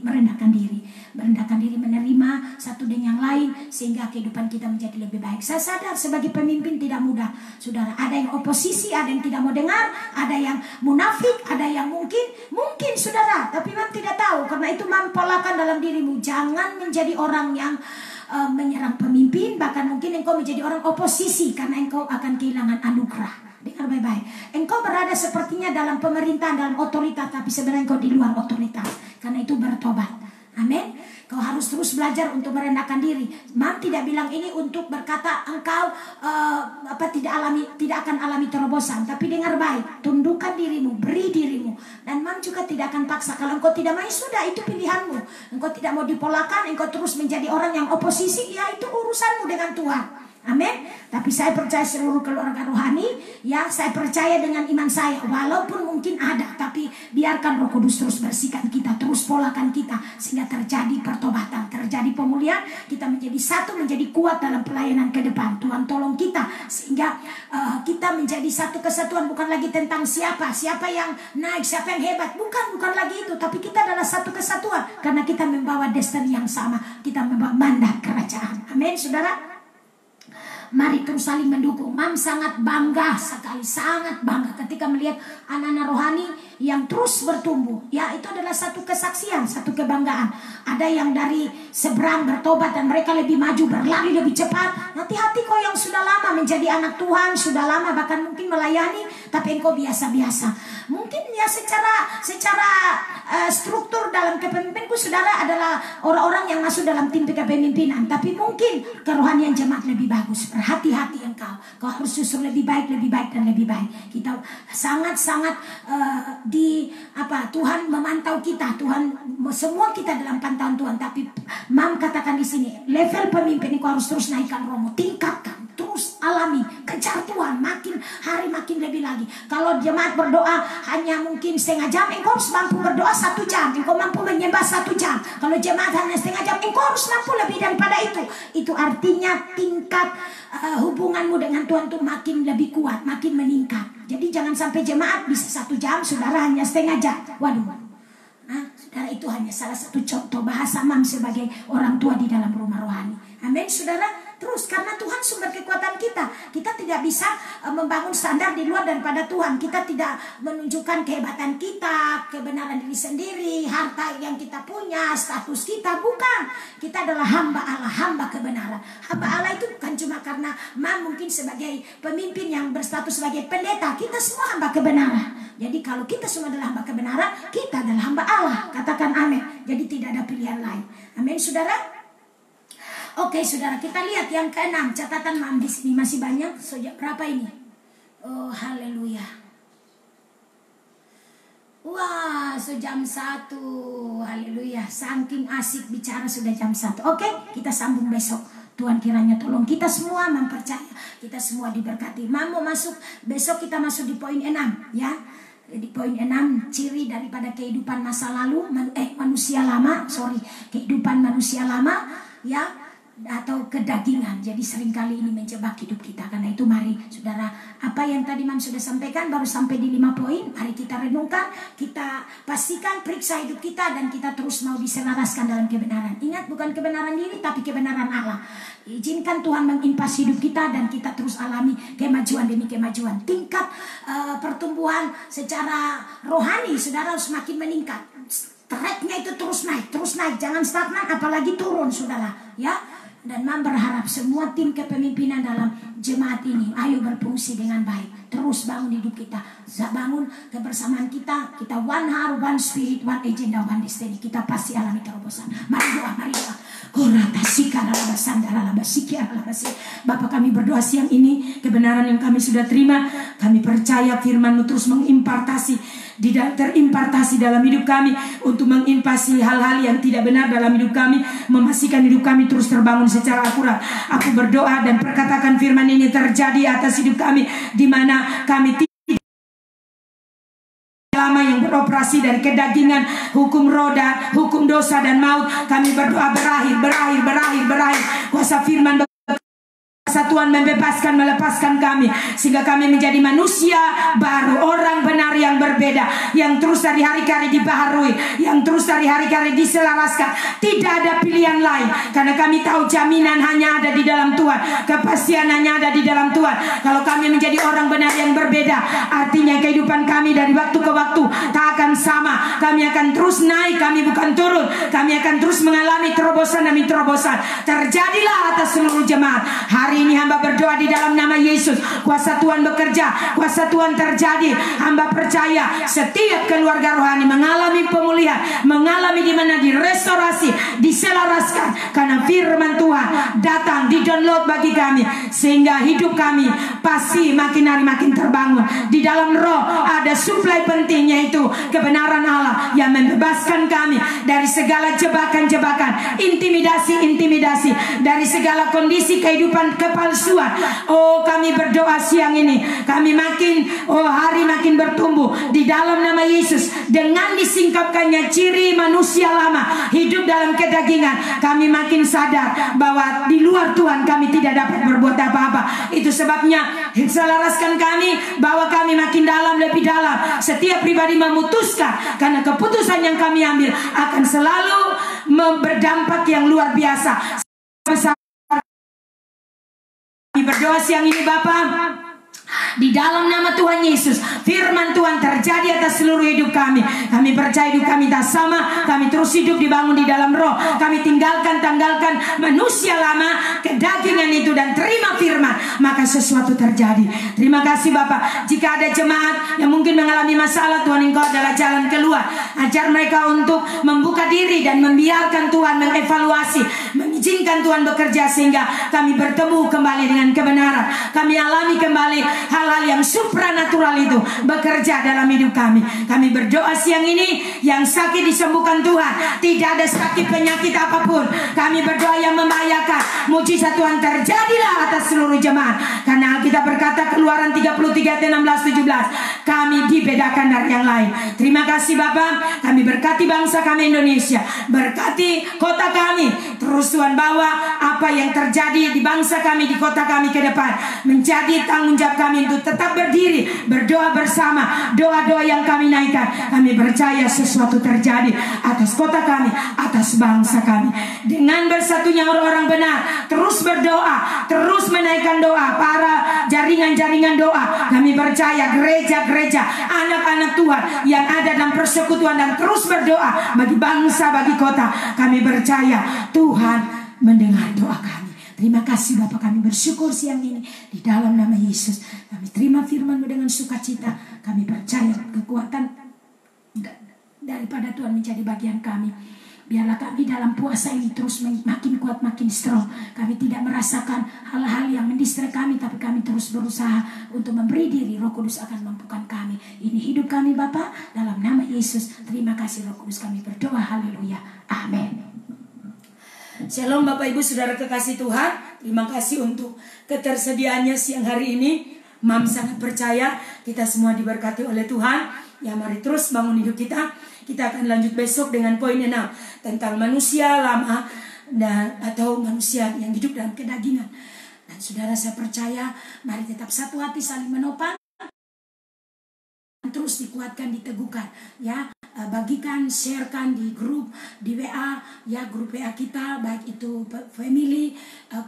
menerima satu dengan yang lain, sehingga kehidupan kita menjadi lebih baik. Saya sadar sebagai pemimpin tidak mudah saudara. Ada yang oposisi, ada yang tidak mau dengar, ada yang munafik, ada yang mungkin saudara, tapi memang tidak tahu. Karena itu mampolakan dalam dirimu. Jangan menjadi orang yang menyerang pemimpin, bahkan mungkin engkau menjadi orang oposisi, karena engkau akan kehilangan anugerah. Dengar baik-baik. Engkau berada sepertinya dalam pemerintahan, dalam otoritas, tapi sebenarnya engkau di luar otoritas. Karena itu bertobat. Amin. Kau harus terus belajar untuk merendahkan diri. Mam tidak bilang ini untuk berkata engkau tidak akan alami terobosan. Tapi dengar baik, tundukkan dirimu, beri dirimu. Dan mam juga tidak akan paksa. Kalau engkau tidak mau, sudah, itu pilihanmu. Engkau tidak mau dipolakan, engkau terus menjadi orang yang oposisi, ya itu urusanmu dengan Tuhan. Amin. Tapi saya percaya seluruh keluarga rohani, ya saya percaya dengan iman saya, walaupun mungkin ada, tapi biarkan Roh Kudus terus bersihkan kita, terus polakan kita, sehingga terjadi pertobatan, terjadi pemulihan, kita menjadi satu, menjadi kuat dalam pelayanan ke depan. Tuhan tolong kita sehingga kita menjadi satu kesatuan, bukan lagi tentang siapa yang naik, siapa yang hebat, bukan lagi itu, tapi kita adalah satu kesatuan karena kita membawa destiny yang sama, kita membawa mandat kerajaan. Amin, saudara. Mari terus saling mendukung. Mam sangat bangga sekali, sangat bangga ketika melihat anak-anak rohani yang terus bertumbuh. Ya, itu adalah satu kesaksian, satu kebanggaan. Ada yang dari seberang bertobat dan mereka lebih maju, berlari lebih cepat. Hati-hati kau yang sudah lama menjadi anak Tuhan, sudah lama bahkan mungkin melayani, tapi engkau biasa-biasa. Mungkin ya secara struktur dalam kepemimpinku, saudara adalah orang-orang yang masuk dalam tim kepemimpinan, tapi mungkin kerohanian jemaat lebih bagus. Hati-hati engkau harus justru lebih baik dan lebih baik. Kita sangat-sangat Tuhan memantau kita, Tuhan semua kita dalam pantauan Tuhan. Tapi Mam katakan di sini, level pemimpin itu harus terus naikkan romo, tingkatkan, terus alami, kejar Tuhan, makin hari makin lebih lagi. Kalau jemaat berdoa hanya mungkin setengah jam, engkau harus mampu berdoa 1 jam, engkau mampu menyembah 1 jam. Kalau jemaat hanya setengah jam, engkau harus mampu lebih daripada itu. Itu artinya tingkat hubunganmu dengan Tuhan itu makin lebih kuat, makin meningkat. Jadi jangan sampai jemaat bisa 1 jam, saudara hanya setengah jam. Waduh. Nah, saudara, itu hanya salah satu contoh bahasa Mam sebagai orang tua di dalam rumah rohani. Amin, saudara. Terus karena Tuhan sumber kekuatan kita. Kita tidak bisa membangun standar di luar daripada Tuhan. Kita tidak menunjukkan kehebatan kita, kebenaran diri sendiri, harta yang kita punya, status kita. Bukan. Kita adalah hamba Allah, hamba kebenaran. Hamba Allah itu bukan cuma karena mungkin sebagai pemimpin yang berstatus sebagai pendeta. Kita semua hamba kebenaran. Jadi kalau kita semua adalah hamba kebenaran, kita adalah hamba Allah. Katakan amin. Jadi tidak ada pilihan lain. Amin, saudara. Oke, saudara, kita lihat yang ke-6. Catatan Mam di sini masih banyak. Sejak berapa ini? Oh, haleluya. Wah, jam 1. Haleluya. Saking asik bicara sudah jam 1. Oke, kita sambung besok. Tuhan kiranya tolong kita semua mempercaya. Kita semua diberkati. Mam mau masuk, besok kita masuk di poin 6, ya. Di poin 6, ciri daripada kehidupan masa lalu, kehidupan manusia lama, ya, atau kedagingan. Jadi seringkali ini menjebak hidup kita. Karena itu mari saudara, apa yang tadi Mam sudah sampaikan baru sampai di 5 poin. Mari kita renungkan, kita pastikan, periksa hidup kita, dan kita terus mau diselaraskan dalam kebenaran. Ingat, bukan kebenaran diri tapi kebenaran Allah. Izinkan Tuhan mengimpas hidup kita dan kita terus alami kemajuan demi kemajuan. Tingkat pertumbuhan secara rohani saudara harus makin meningkat. Tracknya itu terus naik, jangan stagnan apalagi turun, saudara, ya. Dan Mam berharap semua tim kepemimpinan dalam jemaat ini ayo berfungsi dengan baik. Terus bangun hidup kita, bangun kebersamaan kita. Kita one heart, one spirit, one agenda, one destiny. Kita pasti alami terobosan. Mari doa. Bapa, kami berdoa siang ini, kebenaran yang kami sudah terima, kami percaya firman-Mu terus terimpartasi dalam hidup kami, untuk mengimpasi hal-hal yang tidak benar dalam hidup kami, memastikan hidup kami terus terbangun secara akurat. Aku berdoa dan perkatakan firman ini terjadi atas hidup kami, di mana kami lama yang beroperasi dari kedagingan, hukum roda, hukum dosa dan maut. Kami berdoa berakhir. Kuasa firman Tuhan membebaskan, melepaskan kami, sehingga kami menjadi manusia baru, orang benar yang berbeda, yang terus dari hari ke hari dibaharui, yang terus dari hari ke hari diselaraskan. Tidak ada pilihan lain, karena kami tahu jaminan hanya ada di dalam Tuhan, kepastian hanya ada di dalam Tuhan. Kalau kami menjadi orang benar yang berbeda, artinya kehidupan kami dari waktu ke waktu tak akan akan sama. Kami akan terus naik, kami bukan turun. Kami akan terus mengalami terobosan demi terobosan. Terjadilah atas seluruh jemaat. Hari ini hamba berdoa di dalam nama Yesus. Kuasa Tuhan bekerja, kuasa Tuhan terjadi. Hamba percaya setiap keluarga rohani mengalami pemulihan, mengalami di mana direstorasi, diselaraskan karena firman Tuhan datang, di-download bagi kami, sehingga hidup kami pasti makin hari makin terbangun. Di dalam roh ada suplai penting, yaitu kebenaran Allah yang membebaskan kami dari segala jebakan-jebakan, intimidasi-intimidasi, dari segala kondisi kehidupan kepalsuan. Oh, kami berdoa siang ini, kami makin hari makin bertumbuh di dalam nama Yesus. Dengan disingkapkannya ciri manusia lama hidup dalam kedagingan, kami makin sadar bahwa di luar Tuhan kami tidak dapat berbuat apa-apa. Itu sebabnya selaraskan kami bahwa kami makin dalam, lebih dalam. Setiap pribadi memutuskan, karena keputusan yang kami ambil akan selalu berdampak yang luar biasa. Kami berdoa siang ini Bapa, di dalam nama Tuhan Yesus, firman Tuhan terjadi atas seluruh hidup kami. Kami percaya hidup kami tak sama. Kami terus hidup dibangun di dalam roh. Kami tanggalkan manusia lama, kedagingan itu, dan terima firman, maka sesuatu terjadi. Terima kasih Bapak. Jika ada jemaat yang mungkin mengalami masalah, Tuhan Engkau adalah jalan keluar. Ajar mereka untuk membuka diri dan membiarkan Tuhan mengevaluasi, mengizinkan Tuhan bekerja, sehingga kami bertemu kembali dengan kebenaran. Kami alami kembali hal-hal yang supranatural itu bekerja dalam hidup kami. Kami berdoa siang ini, yang sakit disembuhkan Tuhan. Tidak ada sakit penyakit apapun. Kami berdoa yang membahayakan, mujizat Tuhan terjadilah atas seluruh jemaat. Karena kita berkata Keluaran 33 ayat 16-17, kami dibedakan dari yang lain. Terima kasih Bapak. Kami berkati bangsa kami Indonesia, berkati kota kami. Terus Tuhan bawa apa yang terjadi di bangsa kami, di kota kami ke depan, menjadi tanggung jawab kami untuk tetap berdiri, berdoa bersama. Doa-doa yang kami naikkan, kami percaya sesuatu terjadi atas kota kami, atas bangsa kami. Dengan bersatunya orang-orang benar, terus berdoa, terus menaikkan doa, para jaringan-jaringan doa. Kami percaya gereja-gereja, anak-anak Tuhan yang ada dalam persekutuan dan terus berdoa bagi bangsa, bagi kota. Kami percaya Tuhan mendengar doa kami. Terima kasih Bapak, kami bersyukur siang ini di dalam nama Yesus. Kami terima firman-Mu dengan sukacita. Kami percaya kekuatan daripada Tuhan menjadi bagian kami. Biarlah kami dalam puasa ini terus makin kuat, makin strong. Kami tidak merasakan hal-hal yang mendistra kami, tapi kami terus berusaha untuk memberi diri. Roh Kudus akan mampukan kami. Ini hidup kami Bapak, dalam nama Yesus. Terima kasih Roh Kudus, kami berdoa. Haleluya. Amin. Shalom Bapak Ibu Saudara kekasih Tuhan. Terima kasih untuk ketersediaannya siang hari ini. Mam sangat percaya kita semua diberkati oleh Tuhan. Ya, mari terus bangun hidup kita. Kita akan lanjut besok dengan poin 6 tentang manusia lama atau manusia yang hidup dalam kedagingan. Dan saudara, saya percaya mari tetap satu hati, saling menopang, terus dikuatkan, diteguhkan ya. Bagikan, sharekan di grup, di WA ya, grup WA kita, baik itu family,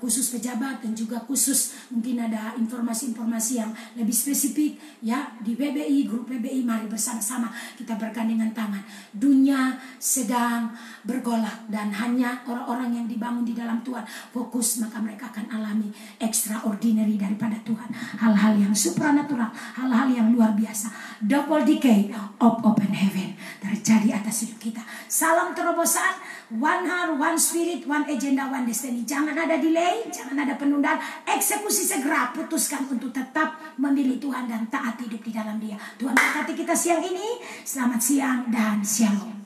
khusus pejabat, dan juga khusus mungkin ada informasi-informasi yang lebih spesifik ya di PBI, grup PBI. Mari bersama-sama kita bergandengan tangan. Dunia sedang bergolak, dan hanya orang-orang yang dibangun di dalam Tuhan fokus, maka mereka akan alami extraordinary daripada Tuhan, hal-hal yang supranatural, hal-hal yang luar biasa. Double decay of open heaven terjadi atas hidup kita. Salam terobosan, one heart, one spirit, one agenda, one destiny. Jangan ada delay, jangan ada penundaan. Eksekusi segera, putuskan untuk tetap memilih Tuhan dan taat hidup di dalam Dia. Tuhan berkati kita siang ini. Selamat siang dan shalom.